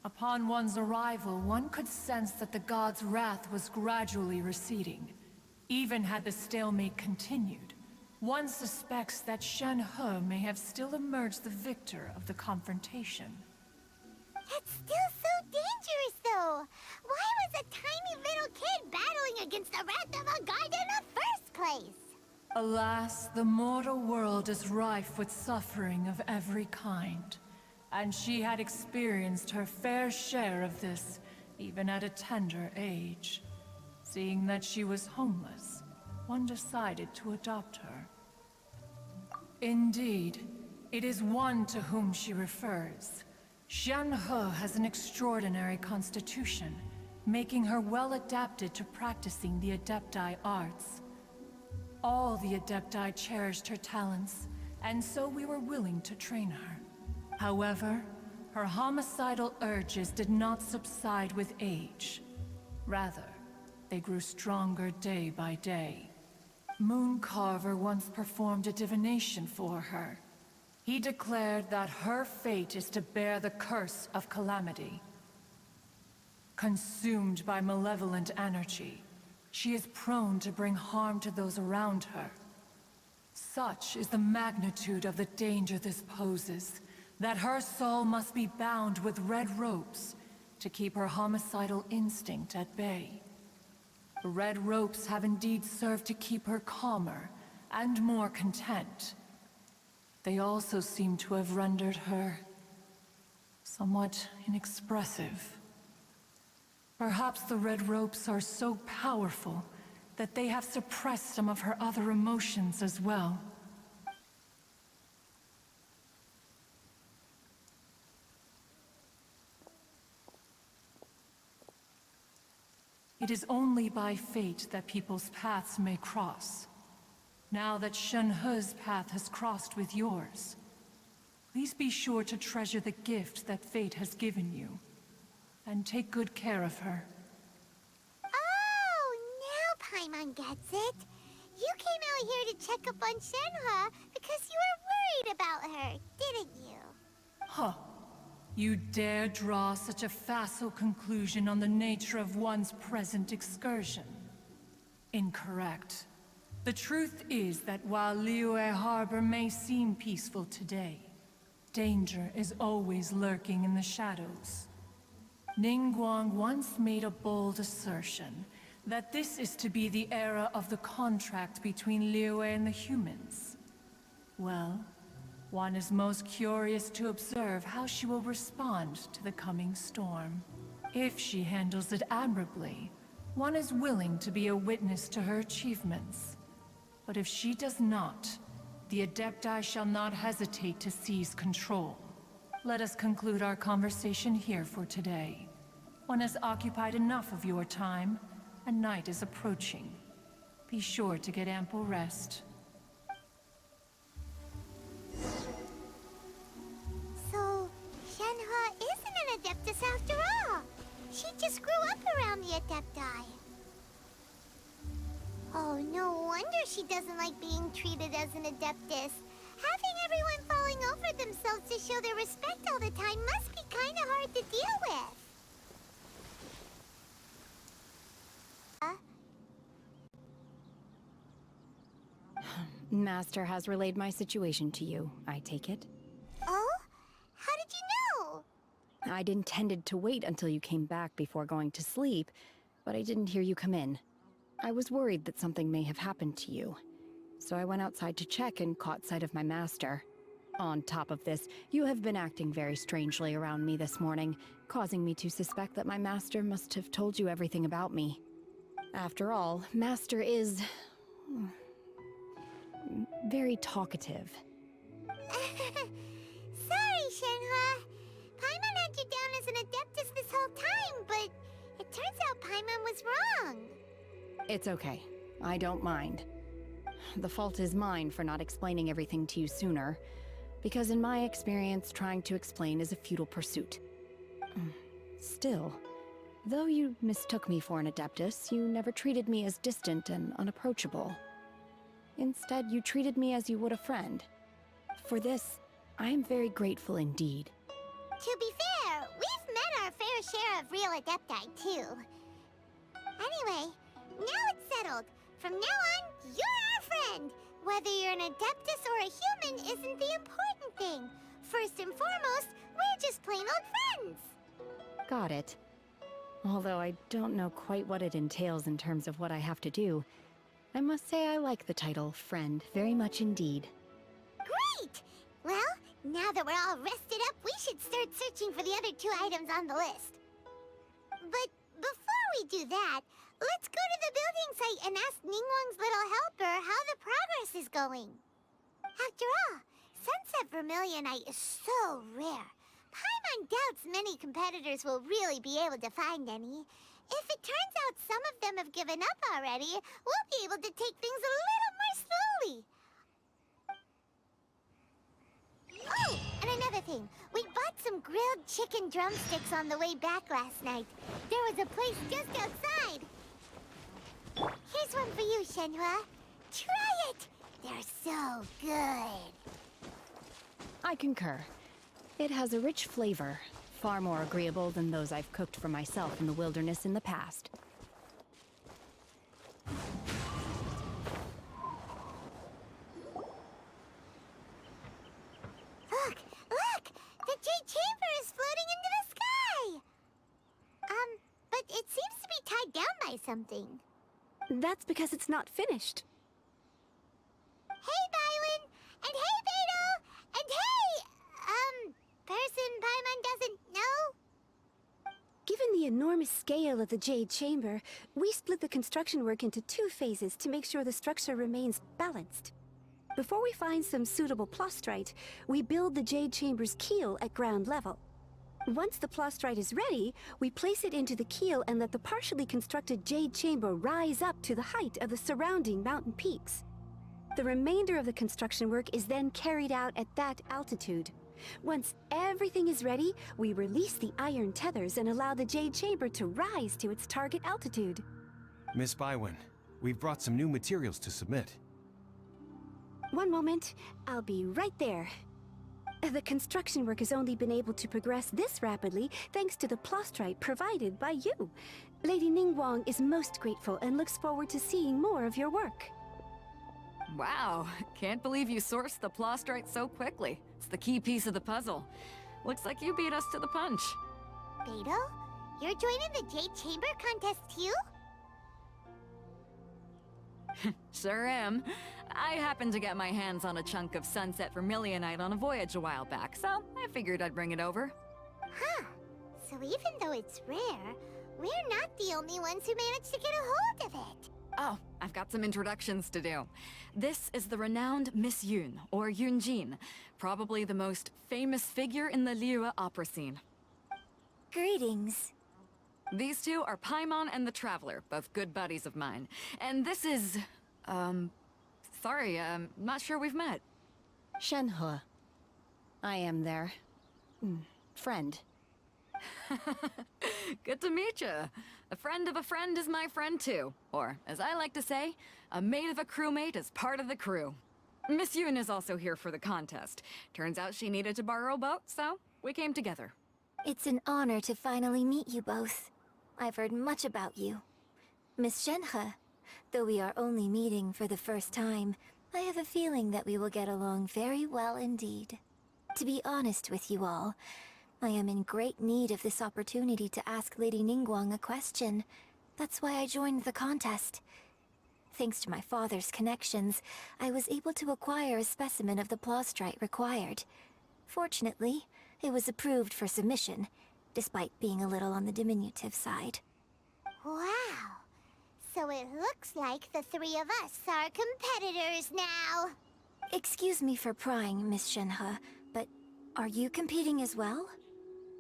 Upon one's arrival, one could sense that the god's wrath was gradually receding. Even had the stalemate continued, one suspects that Shenhe may have still emerged the victor of the confrontation. That's still so dangerous, though! Why was a tiny little kid battling against the wrath of a god in the first place? Alas, the mortal world is rife with suffering of every kind, and she had experienced her fair share of this even at a tender age. Seeing that she was homeless, one decided to adopt her. Indeed, it is one to whom she refers. Shenhe has an extraordinary constitution, making her well adapted to practicing the Adepti arts. All the Adepti cherished her talents, and so we were willing to train her. However, her homicidal urges did not subside with age. Rather, they grew stronger day by day. Mooncarver once performed a divination for her. He declared that her fate is to bear the curse of calamity. Consumed by malevolent energy, she is prone to bring harm to those around her. Such is the magnitude of the danger this poses, that her soul must be bound with red ropes to keep her homicidal instinct at bay. The red ropes have indeed served to keep her calmer and more content. They also seem to have rendered her somewhat inexpressive. Perhaps the red ropes are so powerful that they have suppressed some of her other emotions as well. It is only by fate that people's paths may cross. Now that Shenhe's path has crossed with yours, please be sure to treasure the gift that fate has given you, and take good care of her. Oh, now Paimon gets it. You came out here to check up on Shenhe because you were worried about her, didn't you? Huh. You dare draw such a facile conclusion on the nature of one's present excursion? Incorrect. The truth is that while Liyue Harbor may seem peaceful today, danger is always lurking in the shadows. Ningguang once made a bold assertion that this is to be the era of the contract between Liyue and the humans. Well, one is most curious to observe how she will respond to the coming storm. If she handles it admirably, one is willing to be a witness to her achievements. But if she does not, the Adepti shall not hesitate to seize control. Let us conclude our conversation here for today. One has occupied enough of your time, and night is approaching. Be sure to get ample rest. So, Shenhe isn't an Adeptus after all. She just grew up around the Adepti. Oh, no wonder she doesn't like being treated as an Adeptus. Having everyone falling over themselves to show their respect all the time must be kinda hard to deal with. Master has relayed my situation to you, I take it? Oh? How did you know? I'd intended to wait until you came back before going to sleep, but I didn't hear you come in. I was worried that something may have happened to you, so I went outside to check and caught sight of my master. On top of this, you have been acting very strangely around me this morning, causing me to suspect that my master must have told you everything about me. After all, Master is very talkative. Sorry, Shenhe. Paimon had you down as an Adeptus this whole time, but it turns out Paimon was wrong. It's okay. I don't mind. the fault is mine for not explaining everything to you sooner. Because in my experience, trying to explain is a futile pursuit. Still, though you mistook me for an Adeptus, you never treated me as distant and unapproachable. Instead, you treated me as you would a friend. For this, I am very grateful indeed. To be fair, we've met our fair share of real Adepti, too. Anyway, now it's settled. From now on, you're our friend. Whether you're an Adeptus or a human isn't the important thing. First and foremost, we're just plain old friends. Got it. Although I don't know quite what it entails in terms of what I have to do, I must say I like the title Friend very much indeed. Great! Well, now that we're all rested up, we should start searching for the other 2 items on the list. But before we do that, let's go to the building site and ask Ningguang's little helper how the progress is going. After all, Sunset Vermilionite is so rare. Paimon doubts many competitors will really be able to find any. If it turns out some of them have given up already, we'll be able to take things a little more slowly. Oh, and another thing. We bought some grilled chicken drumsticks on the way back last night. There was a place just outside. Here's one for you, Shenhua. Try it! They're so good. I concur. It has a rich flavor, far more agreeable than those I've cooked for myself in the wilderness in the past. Look! Look! The Jade Chamber is floating into the sky! But it seems to be tied down by something. That's because it's not finished. Hey, Bylin! And hey, Beto! And hey! Person Paimon doesn't know? Given the enormous scale of the Jade Chamber, we split the construction work into 2 phases to make sure the structure remains balanced. Before we find some suitable plastrite, we build the Jade Chamber's keel at ground level. Once the plastrite is ready, we place it into the keel and let the partially constructed Jade Chamber rise up to the height of the surrounding mountain peaks. The remainder of the construction work is then carried out at that altitude. Once everything is ready, we release the iron tethers and allow the Jade Chamber to rise to its target altitude. Miss Bywin, we've brought some new materials to submit. One moment, I'll be right there. The construction work has only been able to progress this rapidly thanks to the plastrite provided by you. Lady Ningguang is most grateful and looks forward to seeing more of your work. Wow, can't believe you sourced the plastrite so quickly. It's the key piece of the puzzle. Looks like you beat us to the punch. Beto? You're joining the Jade Chamber contest too? Sure am. I happened to get my hands on a chunk of Sunset Vermilionite on a voyage a while back, so I figured I'd bring it over. Huh. So even though it's rare, we're not the only ones who managed to get a hold of it. Oh, I've got some introductions to do. This is the renowned Miss Yun, or Yunjin, probably the most famous figure in the Liyue opera scene. Greetings. These 2 are Paimon and the Traveler, both good buddies of mine. And this is... sorry, not sure we've met. Shenhua. I am their... friend. Good to meet you. A friend of a friend is my friend too. Or, as I like to say, a mate of a crewmate is part of the crew. Miss Yun is also here for the contest. Turns out she needed to borrow a boat, so we came together. It's an honor to finally meet you both. I've heard much about you. Miss Shenhe, though we are only meeting for the first time, I have a feeling that we will get along very well indeed. To be honest with you all, I am in great need of this opportunity to ask Lady Ningguang a question. That's why I joined the contest. Thanks to my father's connections, I was able to acquire a specimen of the plastrite required. Fortunately, it was approved for submission, despite being a little on the diminutive side. Wow! So it looks like the 3 of us are competitors now! Excuse me for prying, Miss Shenhe, but are you competing as well?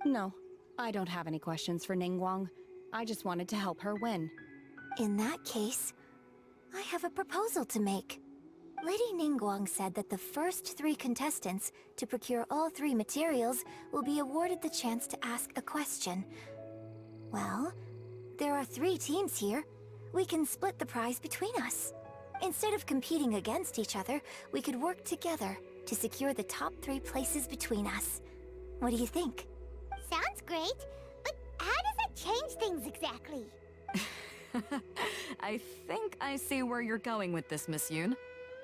No, I don't have any questions for Ningguang. I just wanted to help her win. In that case, I have a proposal to make. Lady Ningguang said that the first 3 contestants to procure all 3 materials will be awarded the chance to ask a question. Well, there are 3 teams here. We can split the prize between us. Instead of competing against each other, we could work together to secure the top 3 places between us. What do you think? Sounds great, but how does that change things exactly? I think I see where you're going with this, Miss Yoon.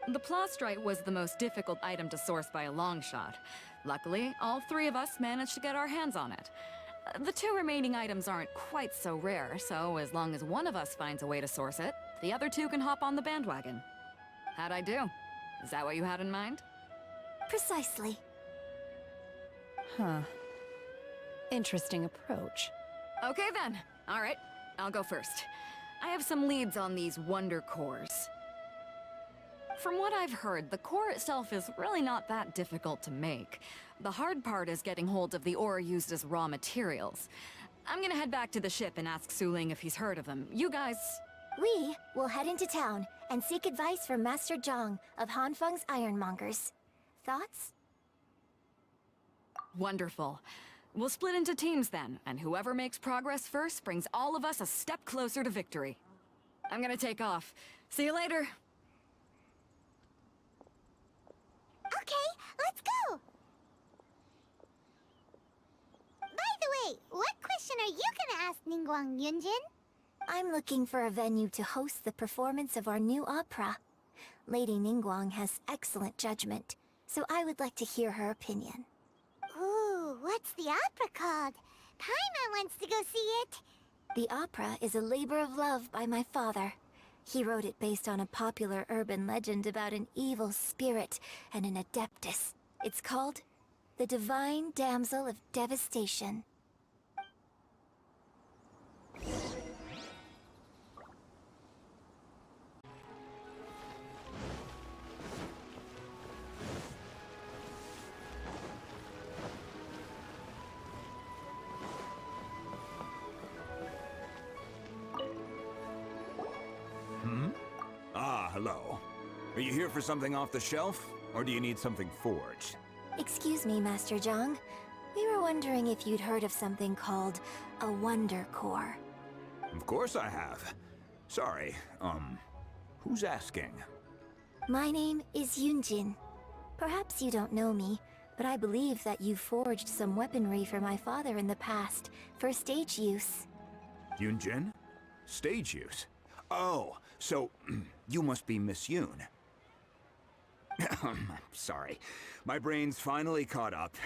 The plastrite was the most difficult item to source by a long shot. Luckily, all 3 of us managed to get our hands on it. The 2 remaining items aren't quite so rare, so as long as one of us finds a way to source it, the other 2 can hop on the bandwagon. How'd I do? Is that what you had in mind? Precisely. Huh. Interesting approach. Okay then. All right, I'll go first. I have some leads on these wonder cores. From what I've heard, the core itself is really not that difficult to make. The hard part is getting hold of the ore used as raw materials. I'm gonna head back to the ship and ask Su Ling if he's heard of them. You guys... We will head into town and seek advice from Master Zhang of Hanfeng's Ironmongers. Thoughts? Wonderful. We'll split into teams then, and whoever makes progress first brings all of us a step closer to victory. I'm gonna take off. See you later. Okay, let's go! By the way, what question are you gonna ask Ningguang, Yunjin? I'm looking for a venue to host the performance of our new opera. Lady Ningguang has excellent judgment, so I would like to hear her opinion. Ooh, what's the opera called? Paimon wants to go see it. The opera is a labor of love by my father. He wrote it based on a popular urban legend about an evil spirit and an adeptus. It's called The Divine Damsel of Devastation. Hello. Are you here for something off the shelf, or do you need something forged? Excuse me, Master Zhang. We were wondering if you'd heard of something called a Wonder Core. Of course I have. Sorry, who's asking? My name is Yunjin. Perhaps you don't know me, but I believe that you forged some weaponry for my father in the past, for stage use. Yunjin? Stage use? Oh, so you must be Miss Yoon. Sorry, my brain's finally caught up.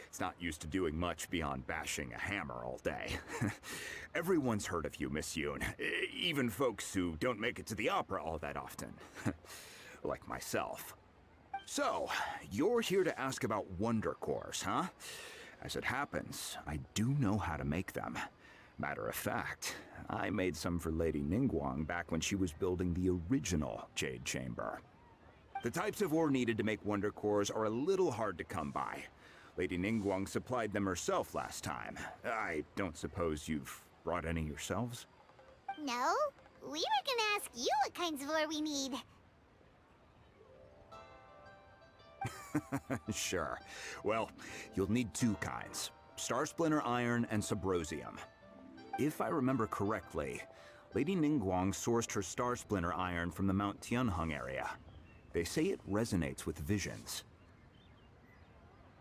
It's not used to doing much beyond bashing a hammer all day. Everyone's heard of you, Miss Yoon. Even folks who don't make it to the opera all that often. Like myself. So, you're here to ask about wonder cores, huh? As it happens, I do know how to make them. Matter of fact, I made some for Lady Ningguang back when she was building the original Jade Chamber. The types of ore needed to make wonder cores are a little hard to come by. Lady Ningguang supplied them herself last time. I don't suppose you've brought any yourselves? No, we were gonna ask you what kinds of ore we need. Sure. Well, you'll need 2 kinds. Star Splinter Iron and Subrosium. If I remember correctly, Lady Ningguang sourced her Star Splinter Iron from the Mount Tianheng area. They say it resonates with visions.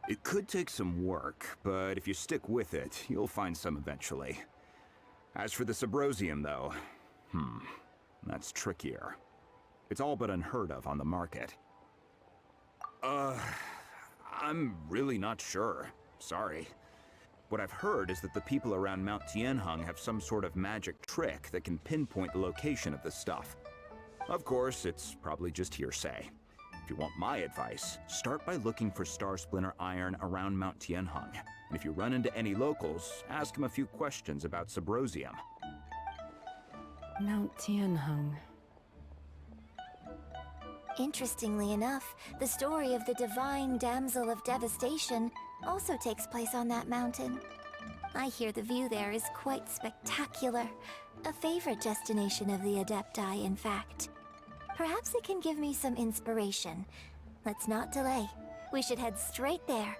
It could take some work, but if you stick with it, you'll find some eventually. As for the Subrosium, though, that's trickier. It's all but unheard of on the market. I'm really not sure. Sorry. What I've heard is that the people around Mount Tianheng have some sort of magic trick that can pinpoint the location of the stuff. Of course, it's probably just hearsay. If you want my advice, start by looking for Star Splinter Iron around Mount Tianheng. And if you run into any locals, ask them a few questions about Subrosium. Mount Tianheng. Interestingly enough, the story of the Divine Damsel of Devastation also takes place on that mountain. I hear the view there is quite spectacular. A favorite destination of the Adepti, in fact. Perhaps it can give me some inspiration. Let's not delay. We should head straight there.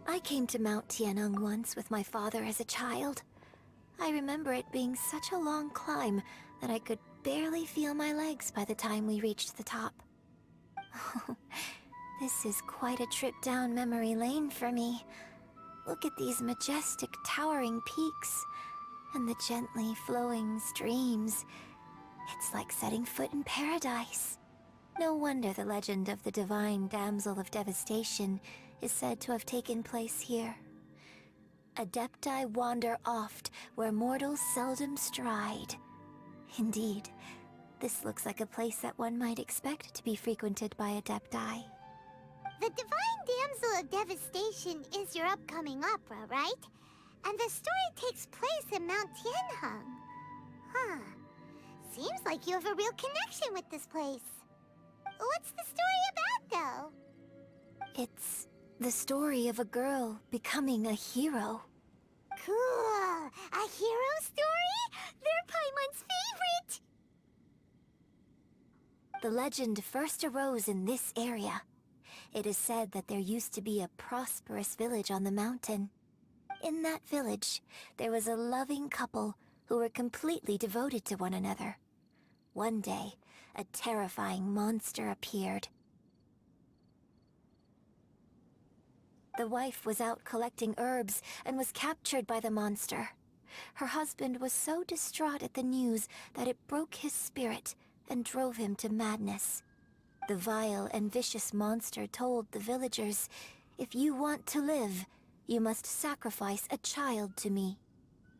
I came to Mount Tianeng once with my father as a child. I remember it being such a long climb that I could barely feel my legs by the time we reached the top. This is quite a trip down memory lane for me. Look at these majestic, towering peaks, and the gently flowing streams. It's like setting foot in paradise. No wonder the legend of the divine damsel of devastation is said to have taken place here. Adepti wander oft where mortals seldom stride. Indeed, this looks like a place that one might expect to be frequented by Adepti. The Divine Damsel of Devastation is your upcoming opera, right? And the story takes place in Mount Tianheng. Huh. Seems like you have a real connection with this place. What's the story about, though? It's the story of a girl becoming a hero. Cool! A hero story? They're Paimon's favorite! The legend first arose in this area. It is said that there used to be a prosperous village on the mountain. In that village, there was a loving couple who were completely devoted to one another. One day, a terrifying monster appeared. The wife was out collecting herbs and was captured by the monster. Her husband was so distraught at the news that it broke his spirit and drove him to madness. The vile and vicious monster told the villagers, "If you want to live, you must sacrifice a child to me."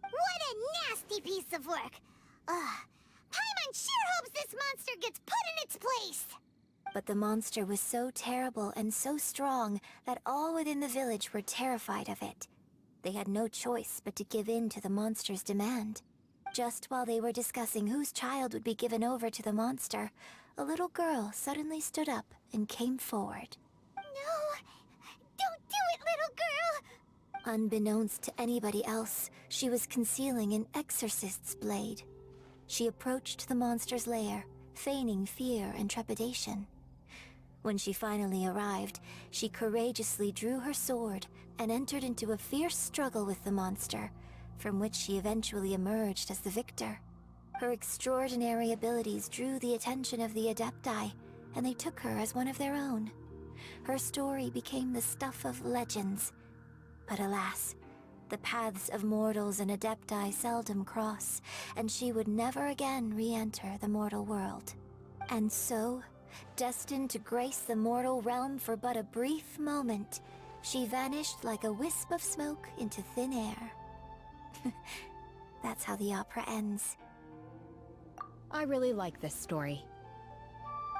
What a nasty piece of work! Ugh. Paimon sure hopes this monster gets put in its place! But the monster was so terrible and so strong that all within the village were terrified of it. They had no choice but to give in to the monster's demand. Just while they were discussing whose child would be given over to the monster, a little girl suddenly stood up and came forward. No! Don't do it, little girl! Unbeknownst to anybody else, she was concealing an exorcist's blade. She approached the monster's lair, feigning fear and trepidation. When she finally arrived, she courageously drew her sword and entered into a fierce struggle with the monster, from which she eventually emerged as the victor. Her extraordinary abilities drew the attention of the Adepti, and they took her as one of their own. Her story became the stuff of legends. But alas, the paths of mortals and Adepti seldom cross, and she would never again re-enter the mortal world. And so, destined to grace the mortal realm for but a brief moment, she vanished like a wisp of smoke into thin air. That's how the opera ends. I really like this story.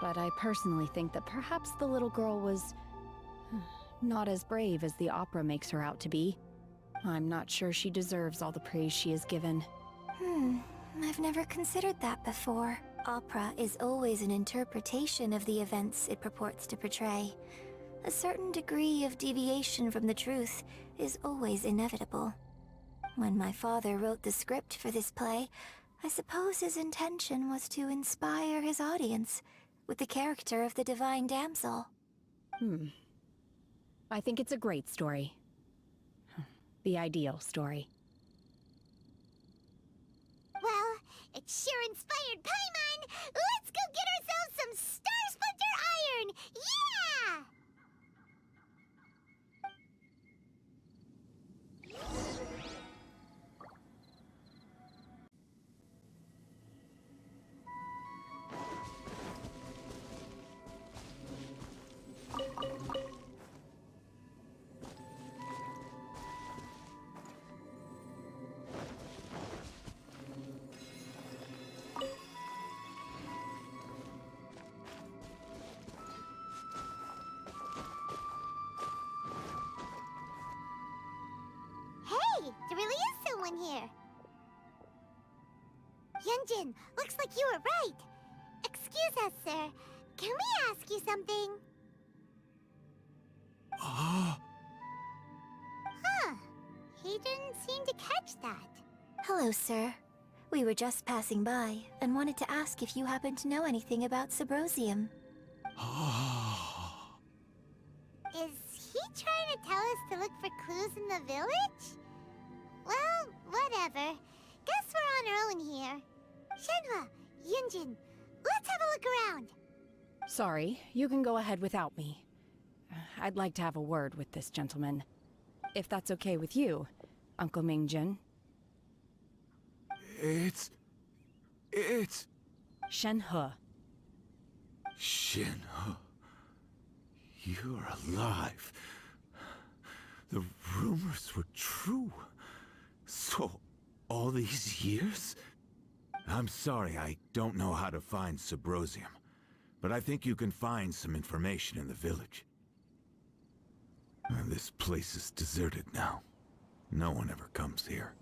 But I personally think that perhaps the little girl was not as brave as the opera makes her out to be. I'm not sure she deserves all the praise she is given. I've never considered that before. Opera is always an interpretation of the events it purports to portray. A certain degree of deviation from the truth is always inevitable. When my father wrote the script for this play, I suppose his intention was to inspire his audience with the character of the Divine Damsel. I think it's a great story. The ideal story. Well, it sure inspired Paimon! Let's go get ourselves some Star Splinter Iron! Yeah! Hey, there really is someone here. Yunjin, looks like you were right. Excuse us, sir. Can we ask you something? Huh. He didn't seem to catch that. Hello, sir. We were just passing by and wanted to ask if you happen to know anything about Subrosium. Is he trying to tell us to look for clues in the village? Well, whatever. Guess we're on our own here. Shenhua, Yunjin, let's have a look around. Sorry, you can go ahead without me. I'd like to have a word with this gentleman. If that's okay with you, Uncle Mingjun. It's... Shenhe. Shenhe. You're alive. The rumors were true. So, all these years? I'm sorry, I don't know how to find Subrosium, but I think you can find some information in the village. This place is deserted now. No one ever comes here.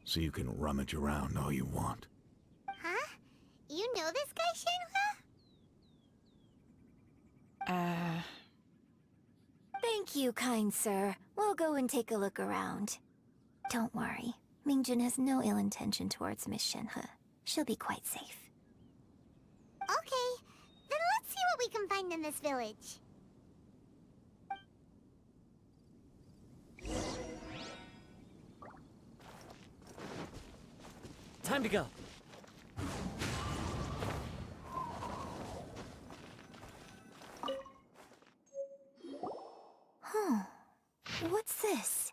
So you can rummage around all you want. Huh? You know this guy, Shenhua? Thank you, kind sir. We'll go and take a look around. Don't worry. Mingjun has no ill intention towards Miss Shenhe. She'll be quite safe. Okay, then let's see what we can find in this village. Time to go. Huh. What's this?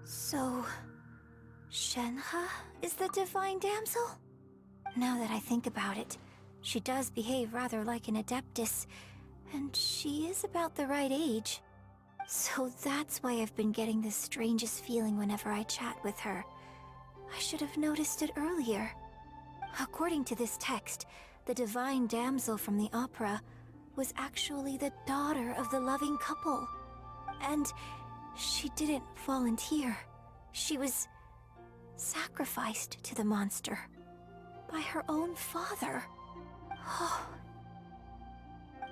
So, Shenhe is the divine damsel? Now that I think about it, she does behave rather like an adeptus, and she is about the right age. So that's why I've been getting this strangest feeling whenever I chat with her. I should have noticed it earlier. According to this text, the divine damsel from the opera was actually the daughter of the loving couple. And she didn't volunteer. She was sacrificed to the monster by her own father. Oh,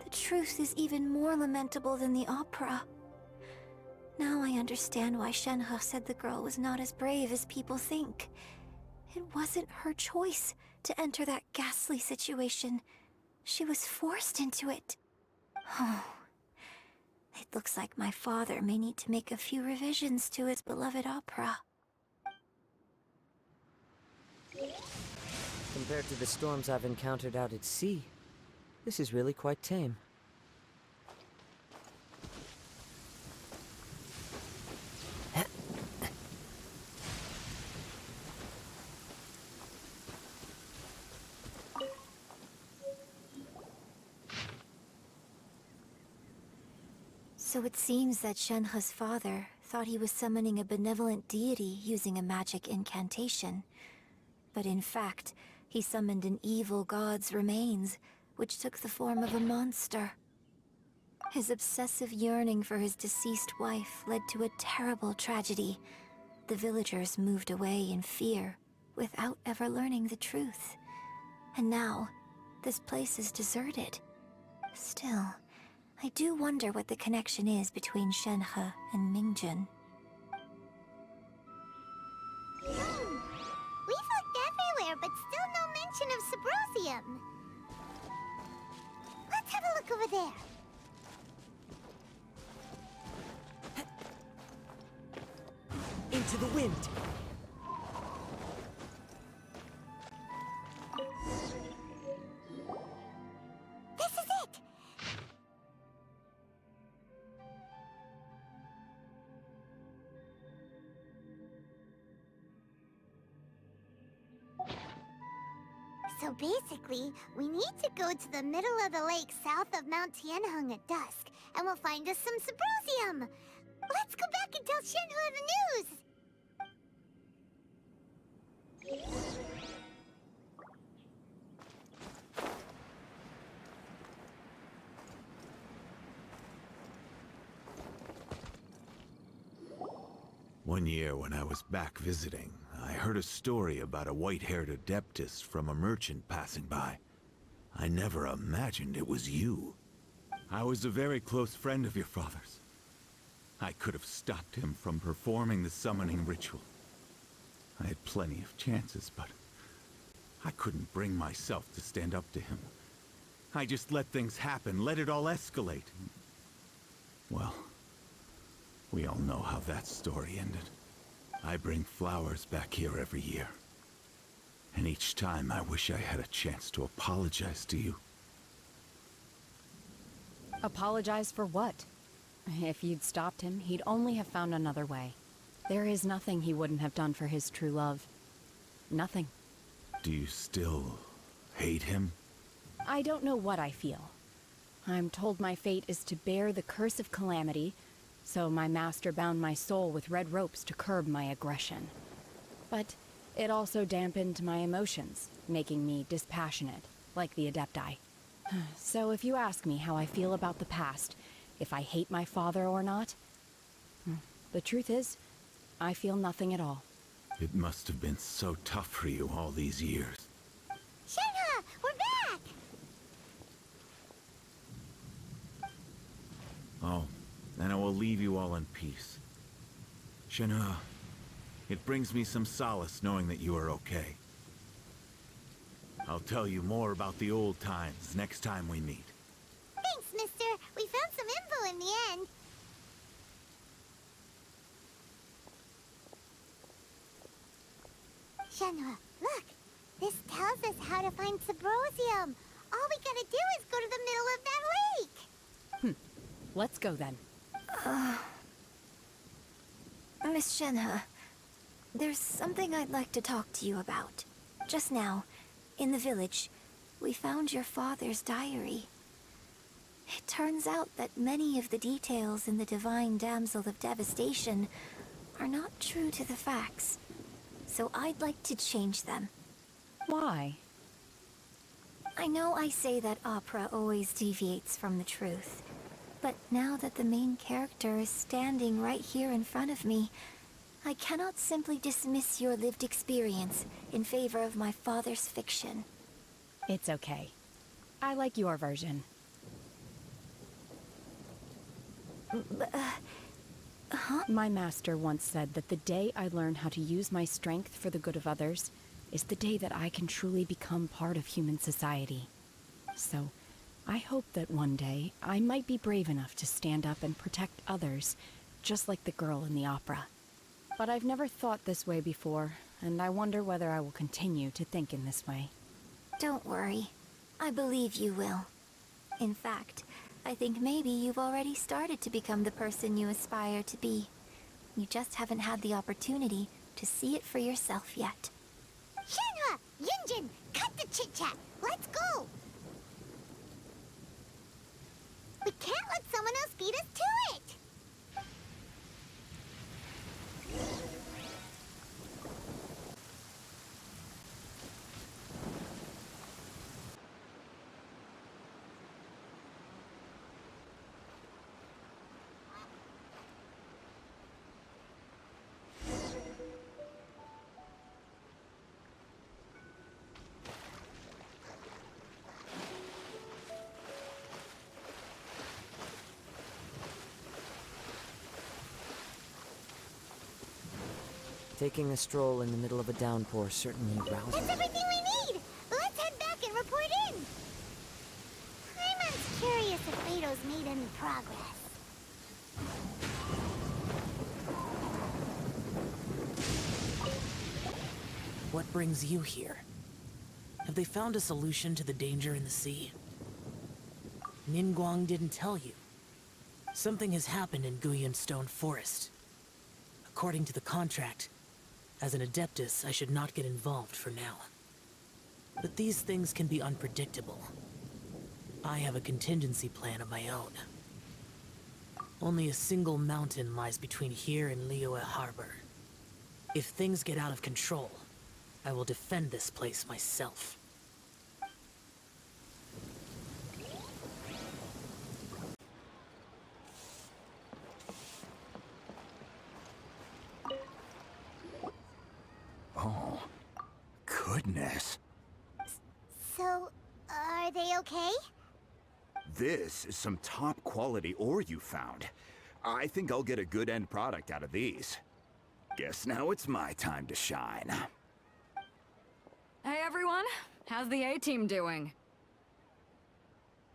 the truth is even more lamentable than the opera. Now I understand why Shenhe said the girl was not as brave as people think. It wasn't her choice to enter that ghastly situation. She was forced into it. Oh, it looks like my father may need to make a few revisions to his beloved opera. Compared to the storms I've encountered out at sea, this is really quite tame. So it seems that Shenhe's father thought he was summoning a benevolent deity using a magic incantation. But in fact, he summoned an evil god's remains, which took the form of a monster. His obsessive yearning for his deceased wife led to a terrible tragedy. The villagers moved away in fear, without ever learning the truth. And now, this place is deserted. Still, I do wonder what the connection is between Shenhe and Mingjun. We've looked everywhere, but still no mention of Subrosium. Let's have a look over there. Into the wind. This is it! So basically, we need to go to the middle of the lake south of Mount Tianheng at dusk, and we'll find us some Subrosium! Let's go back and tell Shenhua the news! One year when I was back visiting, I heard a story about a white-haired adeptus from a merchant passing by. I never imagined it was you. I was a very close friend of your father's. I could have stopped him from performing the summoning ritual. I had plenty of chances, but I couldn't bring myself to stand up to him. I just let things happen, let it all escalate. Well, we all know how that story ended. I bring flowers back here every year. And each time I wish I had a chance to apologize to you. Apologize for what? If you'd stopped him, he'd only have found another way. There is nothing he wouldn't have done for his true love. Nothing. Do you still hate him? I don't know what I feel. I'm told my fate is to bear the curse of calamity, so my master bound my soul with red ropes to curb my aggression. But it also dampened my emotions, making me dispassionate, like the Adepti. So if you ask me how I feel about the past, if I hate my father or not, the truth is, I feel nothing at all. It must have been so tough for you all these years. Shenhe, we're back! Oh, and I will leave you all in peace. Shenhe, it brings me some solace knowing that you are okay. I'll tell you more about the old times next time we meet. Thanks, mister. We found some info in the end. Shenhe, look. This tells us how to find Subrosium. All we gotta do is go to the middle of that lake. Let's go then. Miss Shenhe, there's something I'd like to talk to you about. Just now, in the village, we found your father's diary. It turns out that many of the details in the Divine Damsel of Devastation are not true to the facts. So I'd like to change them. Why? I know I say that opera always deviates from the truth, but now that the main character is standing right here in front of me, I cannot simply dismiss your lived experience in favor of my father's fiction. It's okay. I like your version. My master once said that the day I learn how to use my strength for the good of others is the day that I can truly become part of human society. So, I hope that one day I might be brave enough to stand up and protect others, just like the girl in the opera. But I've never thought this way before, and I wonder whether I will continue to think in this way. Don't worry. I believe you will. In fact, I think maybe you've already started to become the person you aspire to be. You just haven't had the opportunity to see it for yourself yet. Shenhe! Yunjin! Cut the chit-chat! Let's go! We can't let someone else beat us to it! Taking a stroll in the middle of a downpour certainly rouses. That's everything we need! Let's head back and report in! I'm curious if Rato's made any progress. What brings you here? Have they found a solution to the danger in the sea? Ningguang didn't tell you. Something has happened in Guyan Stone Forest. According to the contract, as an Adeptus, I should not get involved for now. But these things can be unpredictable. I have a contingency plan of my own. Only a single mountain lies between here and Liyue Harbor. If things get out of control, I will defend this place myself. Oh, goodness. So, are they okay? This is some top quality ore you found. I think I'll get a good end product out of these. Guess now it's my time to shine. Hey everyone, how's the A-team doing?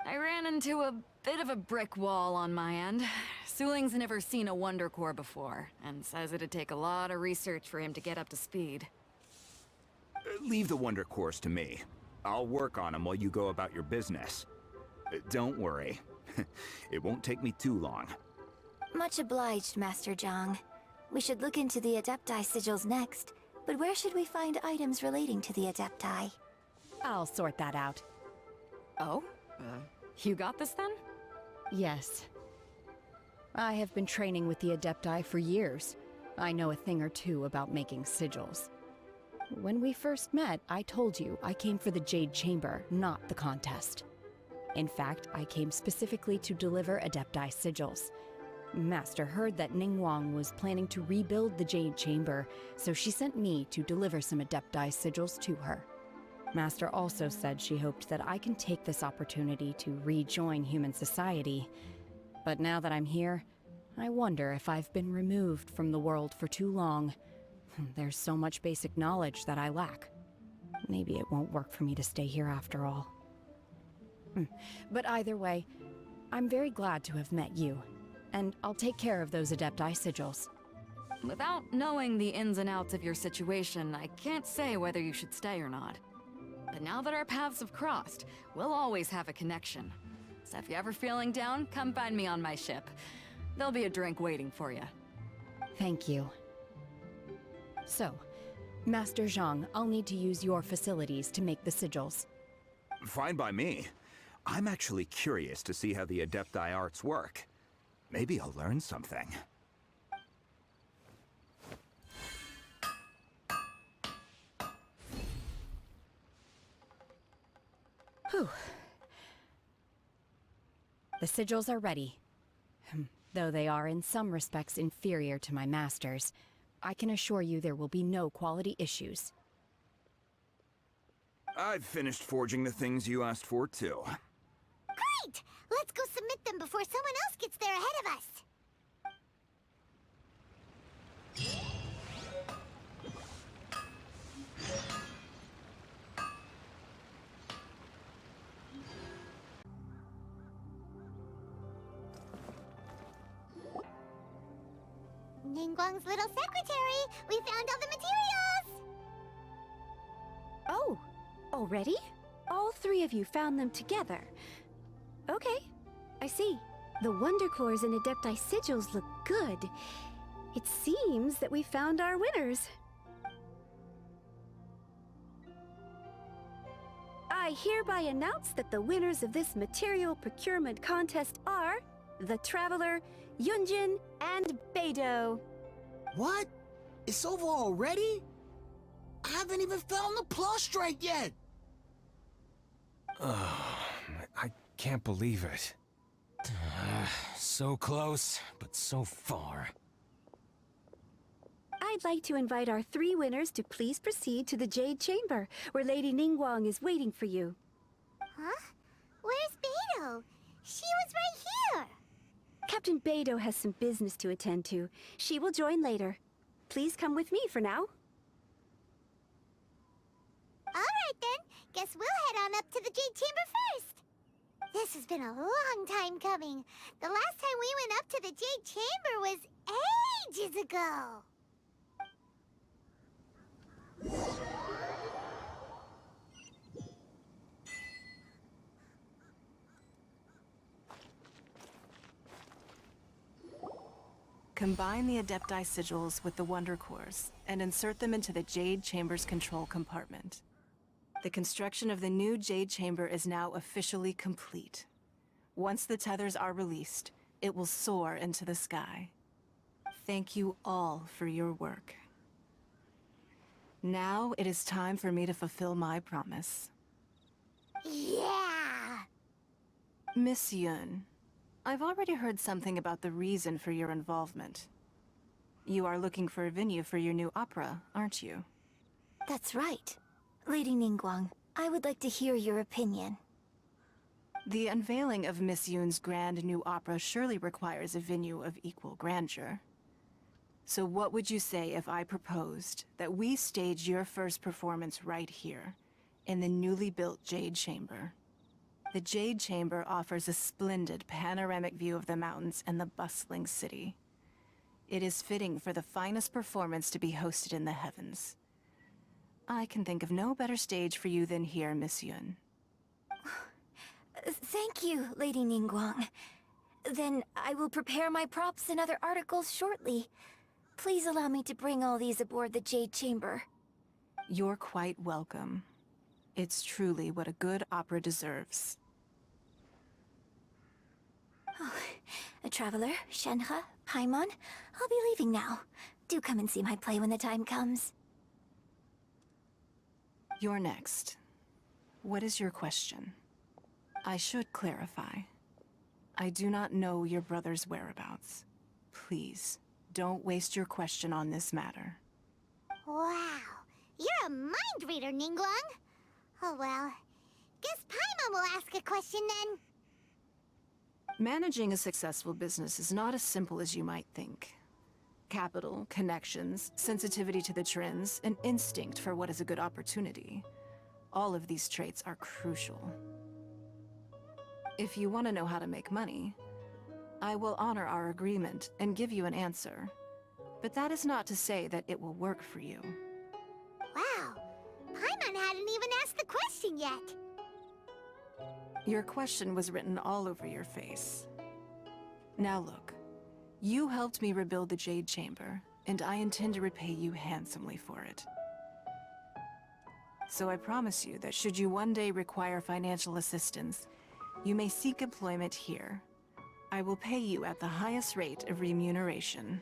I ran into a bit of a brick wall on my end. Suling's never seen a Wonder Core before, and says it'd take a lot of research for him to get up to speed. Leave the Wonder Cores to me. I'll work on them while you go about your business. Don't worry. It won't take me too long. Much obliged, Master Zhang. We should look into the Adepti sigils next, but where should we find items relating to the Adepti? I'll sort that out. Oh? You got this then? Yes. I have been training with the Adepti for years. I know a thing or two about making sigils. When we first met, I told you I came for the Jade Chamber, not the contest. In fact, I came specifically to deliver Adepti sigils. Master heard that Ningguang was planning to rebuild the Jade Chamber, so she sent me to deliver some Adepti sigils to her. Master also said she hoped that I can take this opportunity to rejoin human society. But now that I'm here, I wonder if I've been removed from the world for too long. There's so much basic knowledge that I lack. Maybe it won't work for me to stay here after all. But either way, I'm very glad to have met you. And I'll take care of those Adepti sigils. Without knowing the ins and outs of your situation, I can't say whether you should stay or not. But now that our paths have crossed, we'll always have a connection. So if you're ever feeling down, come find me on my ship. There'll be a drink waiting for you. Thank you. So, Master Zhang, I'll need to use your facilities to make the sigils. Fine by me. I'm actually curious to see how the Adepti arts work. Maybe I'll learn something. Whew. The sigils are ready. Though they are in some respects inferior to my master's, I can assure you there will be no quality issues. I've finished forging the things you asked for, too. Great! Let's go submit them before someone else gets there ahead of us. Ningguang's little secretary! We found all the materials! Oh, already? All three of you found them together. Okay, I see. The Wonder Cores and Adepti sigils look good. It seems that we found our winners. I hereby announce that the winners of this material procurement contest are the Traveler, Yunjin, and Beidou. What? It's over already? I haven't even found the Plustrite yet! I can't believe it. So close, but so far. I'd like to invite our three winners to please proceed to the Jade Chamber, where Lady Ningguang is waiting for you. Huh? Where's Beidou? She was right here! Captain Beidou has some business to attend to. She will join later. Please come with me for now. Alright then, guess we'll head on up to the Jade Chamber first. This has been a long time coming. The last time we went up to the Jade Chamber was ages ago. Combine the Adepti sigils with the Wonder Cores and insert them into the Jade Chamber's control compartment. The construction of the new Jade Chamber is now officially complete. Once the tethers are released, it will soar into the sky. Thank you all for your work. Now it is time for me to fulfill my promise. Yeah! Miss Yun, I've already heard something about the reason for your involvement. You are looking for a venue for your new opera, aren't you? That's right. Lady Ningguang, I would like to hear your opinion. The unveiling of Miss Yun's grand new opera surely requires a venue of equal grandeur. So what would you say if I proposed that we stage your first performance right here, in the newly built Jade Chamber? The Jade Chamber offers a splendid panoramic view of the mountains and the bustling city. It is fitting for the finest performance to be hosted in the heavens. I can think of no better stage for you than here, Miss Yun. Thank you, Lady Ningguang. Then I will prepare my props and other articles shortly. Please allow me to bring all these aboard the Jade Chamber. You're quite welcome. It's truly what a good opera deserves. Oh, a traveler, Shenhe, Paimon, I'll be leaving now. Do come and see my play when the time comes. You're next. What is your question? I should clarify. I do not know your brother's whereabouts. Please, don't waste your question on this matter. Wow, you're a mind reader, Ningguang. Oh well, guess Paimon will ask a question then. Managing a successful business is not as simple as you might think. Capital, connections, sensitivity to the trends, and instinct for what is a good opportunity. All of these traits are crucial. If you want to know how to make money, I will honor our agreement and give you an answer. But that is not to say that it will work for you. Wow, Paimon hadn't even asked the question yet. Your question was written all over your face. Now look, you helped me rebuild the Jade Chamber, and I intend to repay you handsomely for it. So I promise you that should you one day require financial assistance, you may seek employment here. I will pay you at the highest rate of remuneration.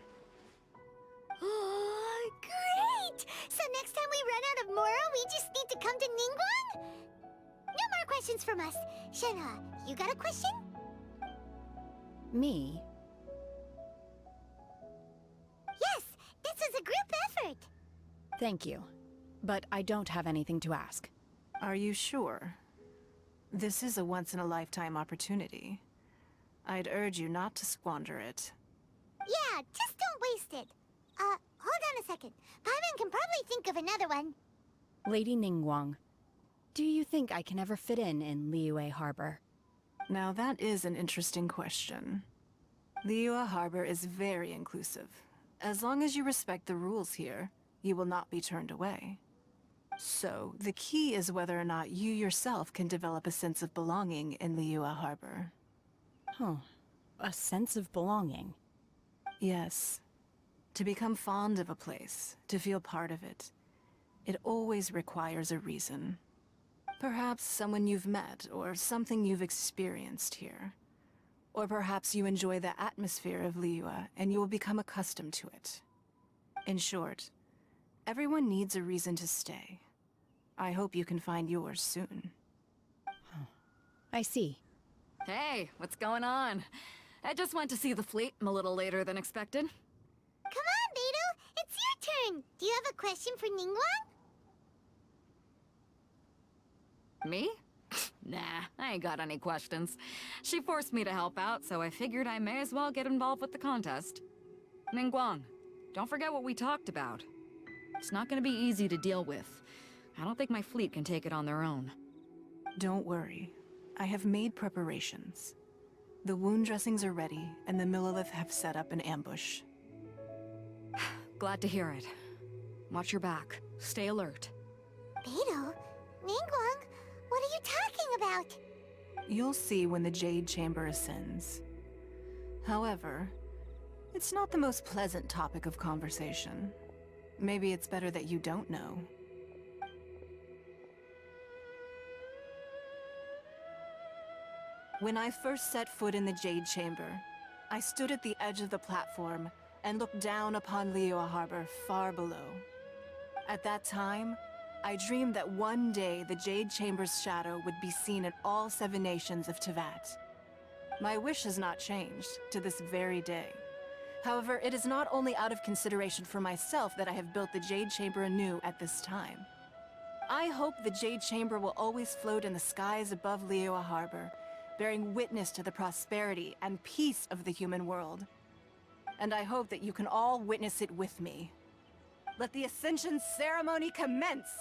Oh, great! So next time we run out of Mora, we just need to come to Ningguang? No more questions from us. Shenhe, you got a question? Me? Yes, this is a group effort. Thank you. But I don't have anything to ask. Are you sure? This is a once-in-a-lifetime opportunity. I'd urge you not to squander it. Yeah, just don't waste it. Hold on a second. Paimon can probably think of another one. Lady Ningguang, do you think I can ever fit in Liyue Harbor? Now that is an interesting question. Liyue Harbor is very inclusive. As long as you respect the rules here, you will not be turned away. So, the key is whether or not you yourself can develop a sense of belonging in Liyue Harbor. Huh. A sense of belonging. Yes. To become fond of a place, to feel part of it, it always requires a reason. Perhaps someone you've met, or something you've experienced here. Or perhaps you enjoy the atmosphere of Liyue, and you will become accustomed to it. In short, everyone needs a reason to stay. I hope you can find yours soon. I see. Hey, what's going on? I just went to see the fleet. I'm a little later than expected. Come on, Beidou! It's your turn! Do you have a question for Ningguang? Me? Nah, I ain't got any questions. She forced me to help out, so I figured I may as well get involved with the contest. Ningguang, don't forget what we talked about. It's not gonna be easy to deal with. I don't think my fleet can take it on their own. Don't worry. I have made preparations. The wound dressings are ready, and the Millilith have set up an ambush. Glad to hear it. Watch your back. Stay alert. Beidou? Ningguang? What are you talking about? You'll see when the Jade Chamber ascends. However, it's not the most pleasant topic of conversation. Maybe it's better that you don't know. When I first set foot in the Jade Chamber, I stood at the edge of the platform and looked down upon Liyue Harbor far below. At that time, I dreamed that one day the Jade Chamber's shadow would be seen in all 7 nations of Tevat. My wish has not changed to this very day. However, it is not only out of consideration for myself that I have built the Jade Chamber anew at this time. I hope the Jade Chamber will always float in the skies above Liyue Harbor, bearing witness to the prosperity and peace of the human world. And I hope that you can all witness it with me. Let the Ascension ceremony commence!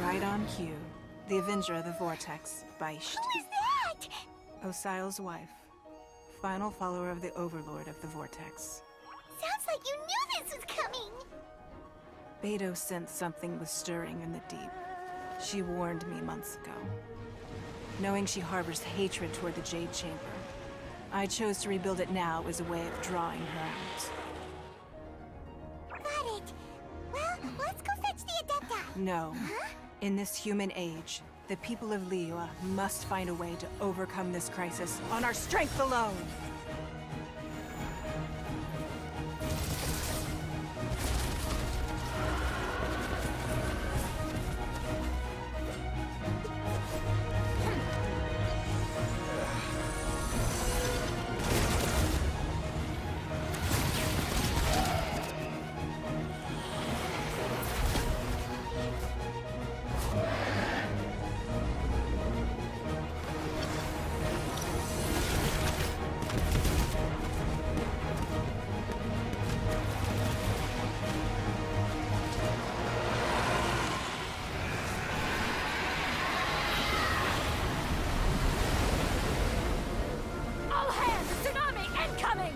Right on cue. The Avenger of the Vortex, Beisht. Who is that? Osial's wife. Final follower of the Overlord of the Vortex. Sounds like you knew this was coming! Beidou sensed something was stirring in the deep. She warned me months ago. Knowing she harbors hatred toward the Jade Chamber, I chose to rebuild it now as a way of drawing her out. Got it. Well, let's go fetch the Adepti. No. Huh? In this human age, the people of Liyue must find a way to overcome this crisis on our strength alone! All hands! Tsunami incoming!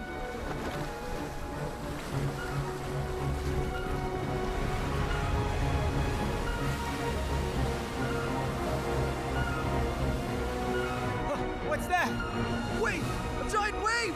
What's that? Wait! A giant wave!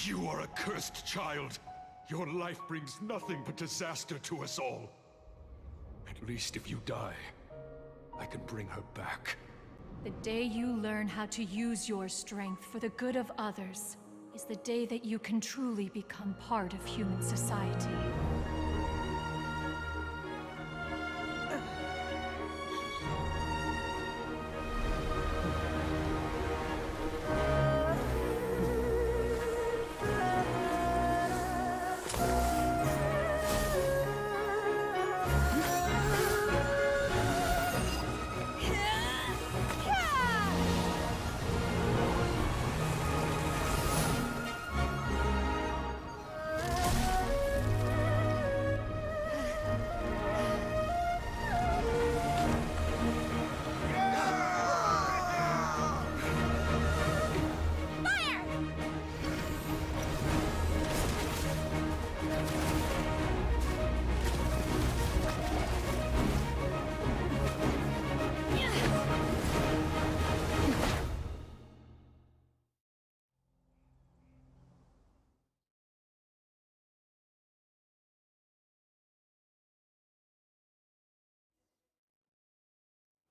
You are a cursed child. Your life brings nothing but disaster to us all. At least if you die, I can bring her back. The day you learn how to use your strength for the good of others is the day that you can truly become part of human society.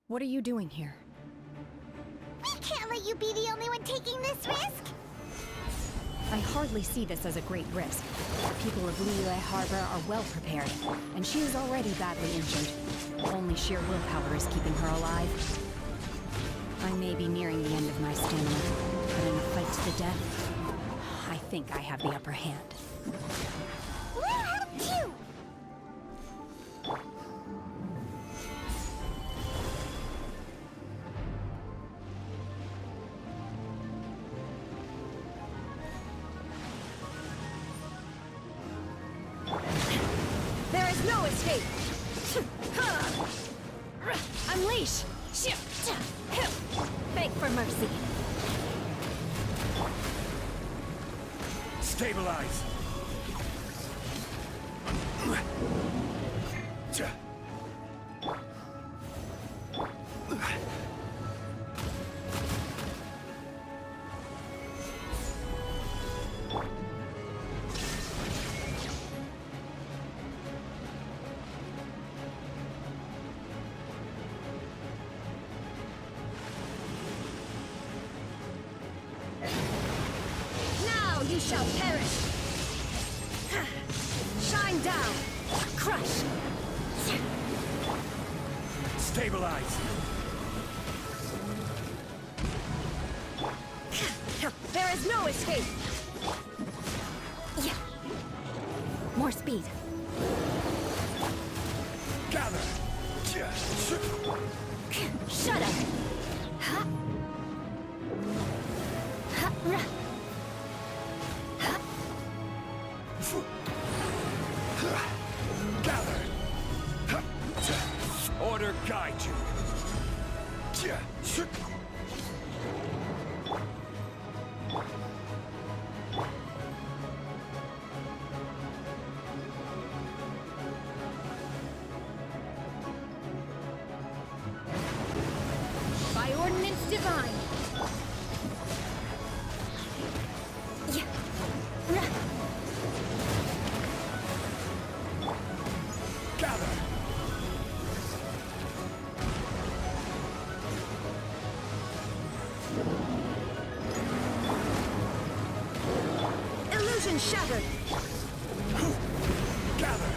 What are you doing here? We can't will you be the only one taking this risk? I hardly see this as a great risk. The people of Liyue Harbor are well prepared, and she is already badly injured. Only sheer willpower is keeping her alive. I may be nearing the end of my stamina, but in a fight to the death, I think I have the upper hand. We'll help too! There is no escape! Unleash! Beg for mercy. Stabilize! Now you shall perish! Shine down! Crush! Stabilize! There is no escape! Yeah. More speed. Gather! Shut up! Gather! Order guide you! By ordinance divine! Gather! Illusion shattered! Gather!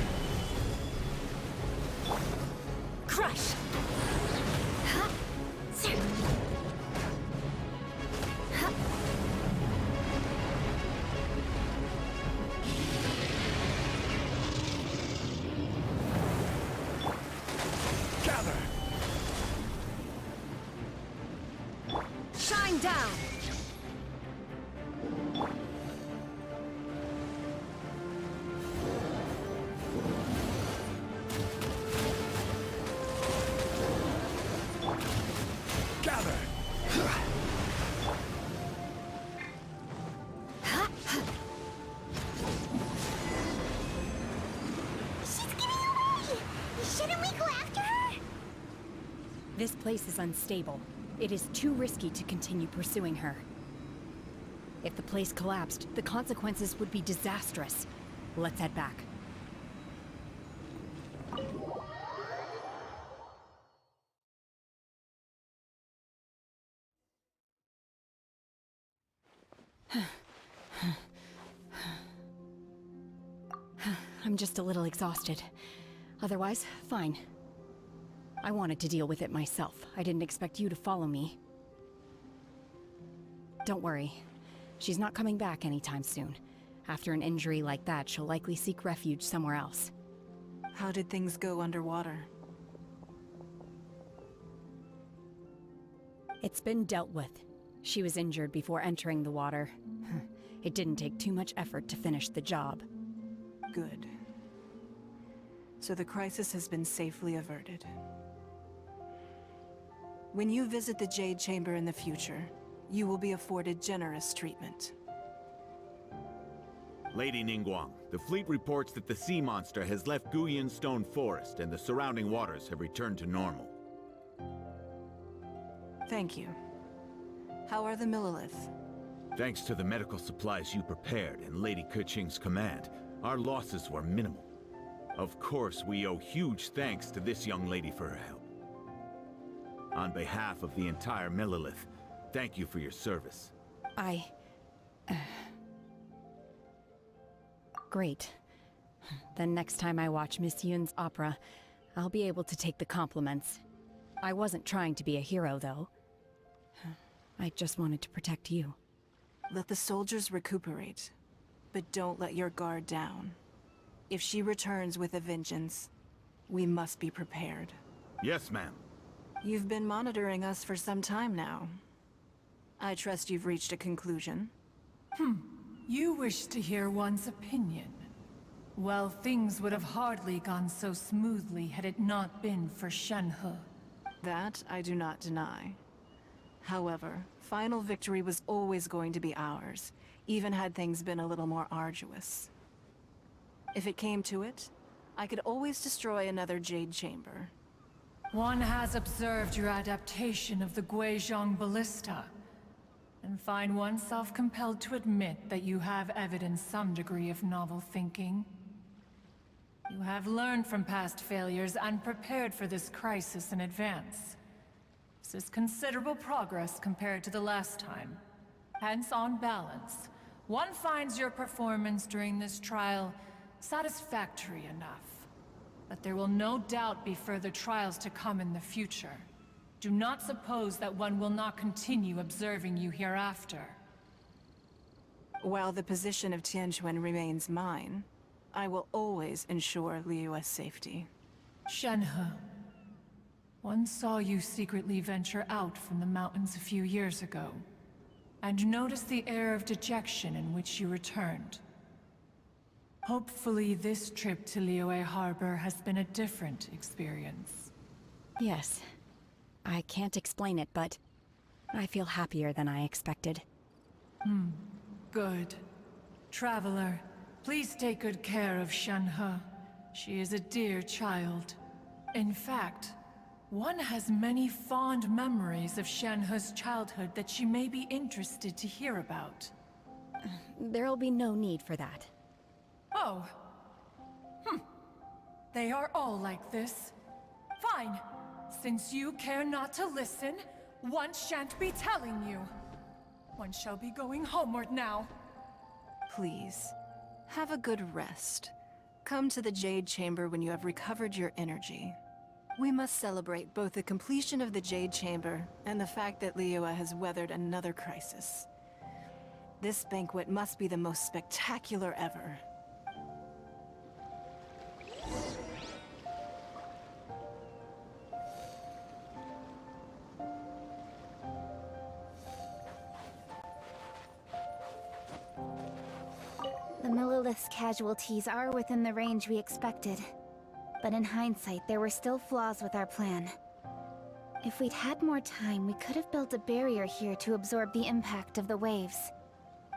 Crush! Gather! Shine down! Gather! She's getting away! Shouldn't we go after her? This place is unstable. It is too risky to continue pursuing her. If the place collapsed, the consequences would be disastrous. Let's head back. I'm just a little exhausted. Otherwise, fine. I wanted to deal with it myself. I didn't expect you to follow me. Don't worry. She's not coming back anytime soon. After an injury like that, she'll likely seek refuge somewhere else. How did things go underwater? It's been dealt with. She was injured before entering the water. It didn't take too much effort to finish the job. Good. So the crisis has been safely averted. When you visit the Jade Chamber in the future, you will be afforded generous treatment. Lady Ningguang, the fleet reports that the sea monster has left Guyun Stone Forest and the surrounding waters have returned to normal. Thank you. How are the Millilith? Thanks to the medical supplies you prepared and Lady Keqing's command, our losses were minimal. Of course, we owe huge thanks to this young lady for her help. On behalf of the entire Millilith, thank you for your service. Great. Then next time I watch Miss Yun's opera, I'll be able to take the compliments. I wasn't trying to be a hero, though. I just wanted to protect you. Let the soldiers recuperate, but don't let your guard down. If she returns with a vengeance, we must be prepared. Yes, ma'am. You've been monitoring us for some time now. I trust you've reached a conclusion. You wish to hear one's opinion. Well, things would have hardly gone so smoothly had it not been for Shenhe. That I do not deny. However, final victory was always going to be ours, even had things been a little more arduous. If it came to it, I could always destroy another Jade Chamber. One has observed your adaptation of the Guizhong Ballista, and find oneself compelled to admit that you have evidenced some degree of novel thinking. You have learned from past failures and prepared for this crisis in advance. This is considerable progress compared to the last time. Hence, on balance, one finds your performance during this trial satisfactory enough. But there will no doubt be further trials to come in the future. Do not suppose that one will not continue observing you hereafter. While the position of Tianquan remains mine, I will always ensure Liyue's safety. Shenhe, one saw you secretly venture out from the mountains a few years ago, and noticed the air of dejection in which you returned. Hopefully this trip to Liyue Harbor has been a different experience. Yes. I can't explain it, but I feel happier than I expected. Good. Traveler, please take good care of Shenhe. She is a dear child. In fact, one has many fond memories of Shenhe's childhood that she may be interested to hear about. There'll be no need for that. Oh. They are all like this. Fine. Since you care not to listen, one shan't be telling you. One shall be going homeward now. Please, have a good rest. Come to the Jade Chamber when you have recovered your energy. We must celebrate both the completion of the Jade Chamber and the fact that Liyue has weathered another crisis. This banquet must be the most spectacular ever. The Millilith's casualties are within the range we expected. But in hindsight, there were still flaws with our plan. If we'd had more time, we could have built a barrier here to absorb the impact of the waves.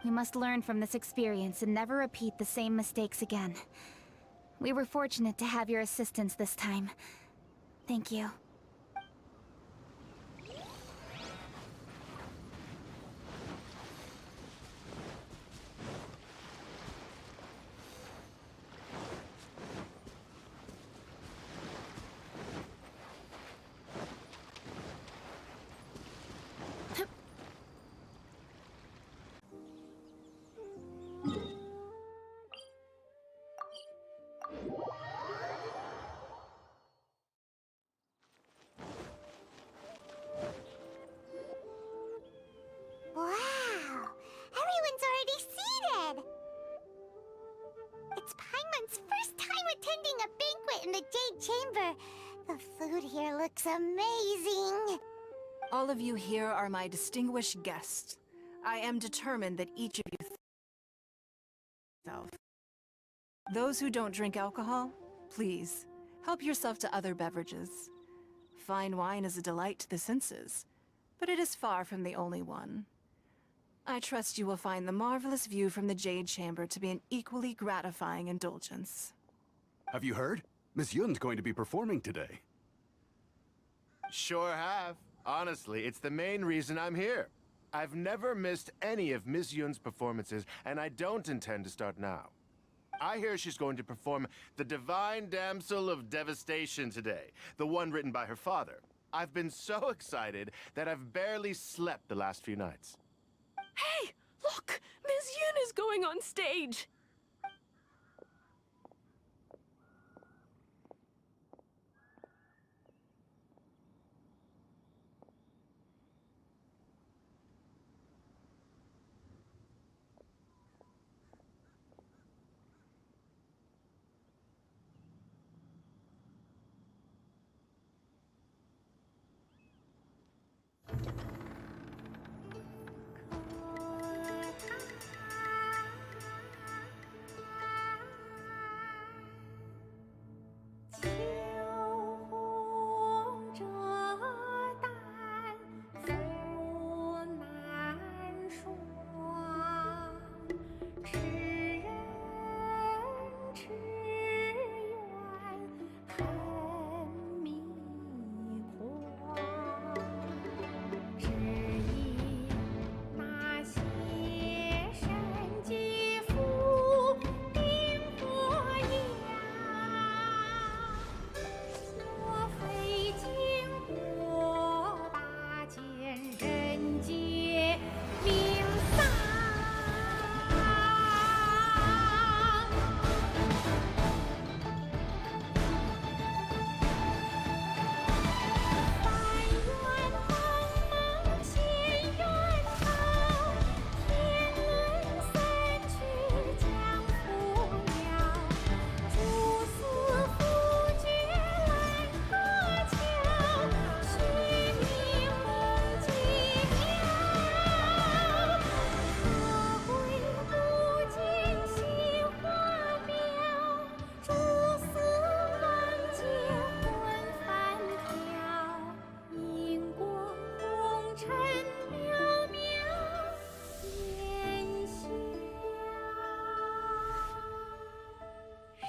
We must learn from this experience and never repeat the same mistakes again. We were fortunate to have your assistance this time. Thank you. Wow! Everyone's already seated! It's Paimon's first time attending a banquet in the Jade Chamber. The food here looks amazing! All of you here are my distinguished guests. I am determined that each of you Those who don't drink alcohol, please, help yourself to other beverages. Fine wine is a delight to the senses, but it is far from the only one. I trust you will find the marvelous view from the Jade Chamber to be an equally gratifying indulgence. Have you heard? Miss Yun's going to be performing today. Sure have. Honestly, it's the main reason I'm here. I've never missed any of Miss Yun's performances, and I don't intend to start now. I hear she's going to perform The Divine Damsel of Devastation today, the one written by her father. I've been so excited that I've barely slept the last few nights. Hey, look! Ms. Yun is going on stage!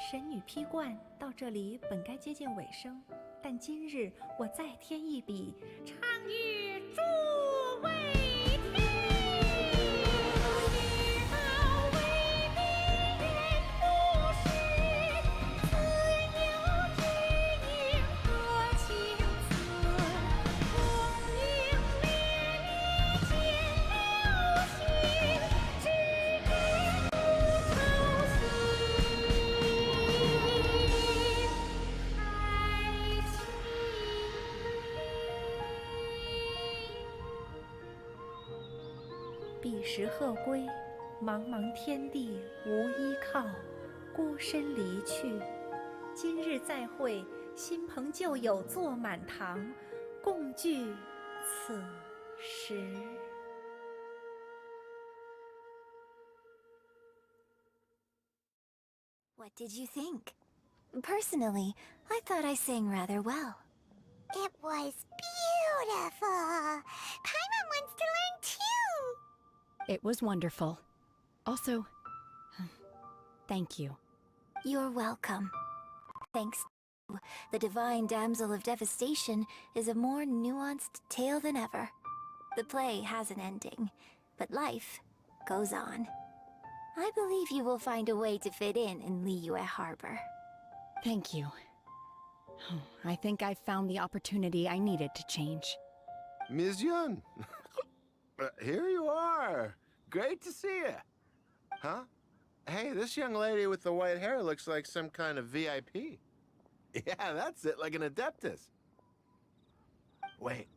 神女披冠到这里本该接近尾声，但今日我再添一笔，唱与诸位听。彼时鹤归，茫茫天地无依靠，孤身离去。今日再会，新朋旧友坐满堂，共聚此时。What did you think? Personally, I thought I sang rather well. It was beautiful! Paimon wants to learn too! It was wonderful. Also, thank you. You're welcome. Thanks to the Divine Damsel of Devastation is a more nuanced tale than ever. The play has an ending, but life goes on. I believe you will find a way to fit in Liyue Harbor. Thank you. I think I found the opportunity I needed to change. Ms. Yun, here you are. Great to see you. Huh? Hey, this young lady with the white hair looks like some kind of VIP. Yeah, that's it, like an Adeptus. Wait,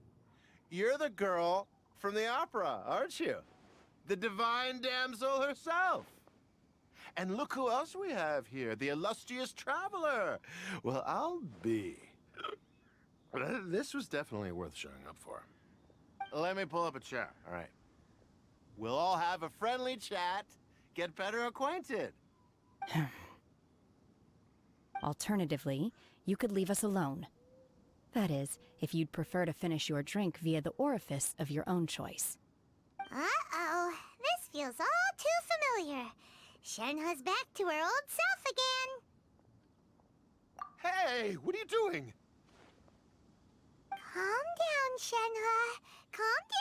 you're the girl from the opera, aren't you? The Divine Damsel herself. And look who else we have here, the illustrious traveler. Well, I'll be. This was definitely worth showing up for. Let me pull up a chair, all right? We'll all have a friendly chat, get better acquainted. Alternatively, you could leave us alone. That is, if you'd prefer to finish your drink via the orifice of your own choice. Uh-oh, this feels all too familiar. Shenhe's back to her old self again. Hey, what are you doing? Calm down, Shenhe. Calm down.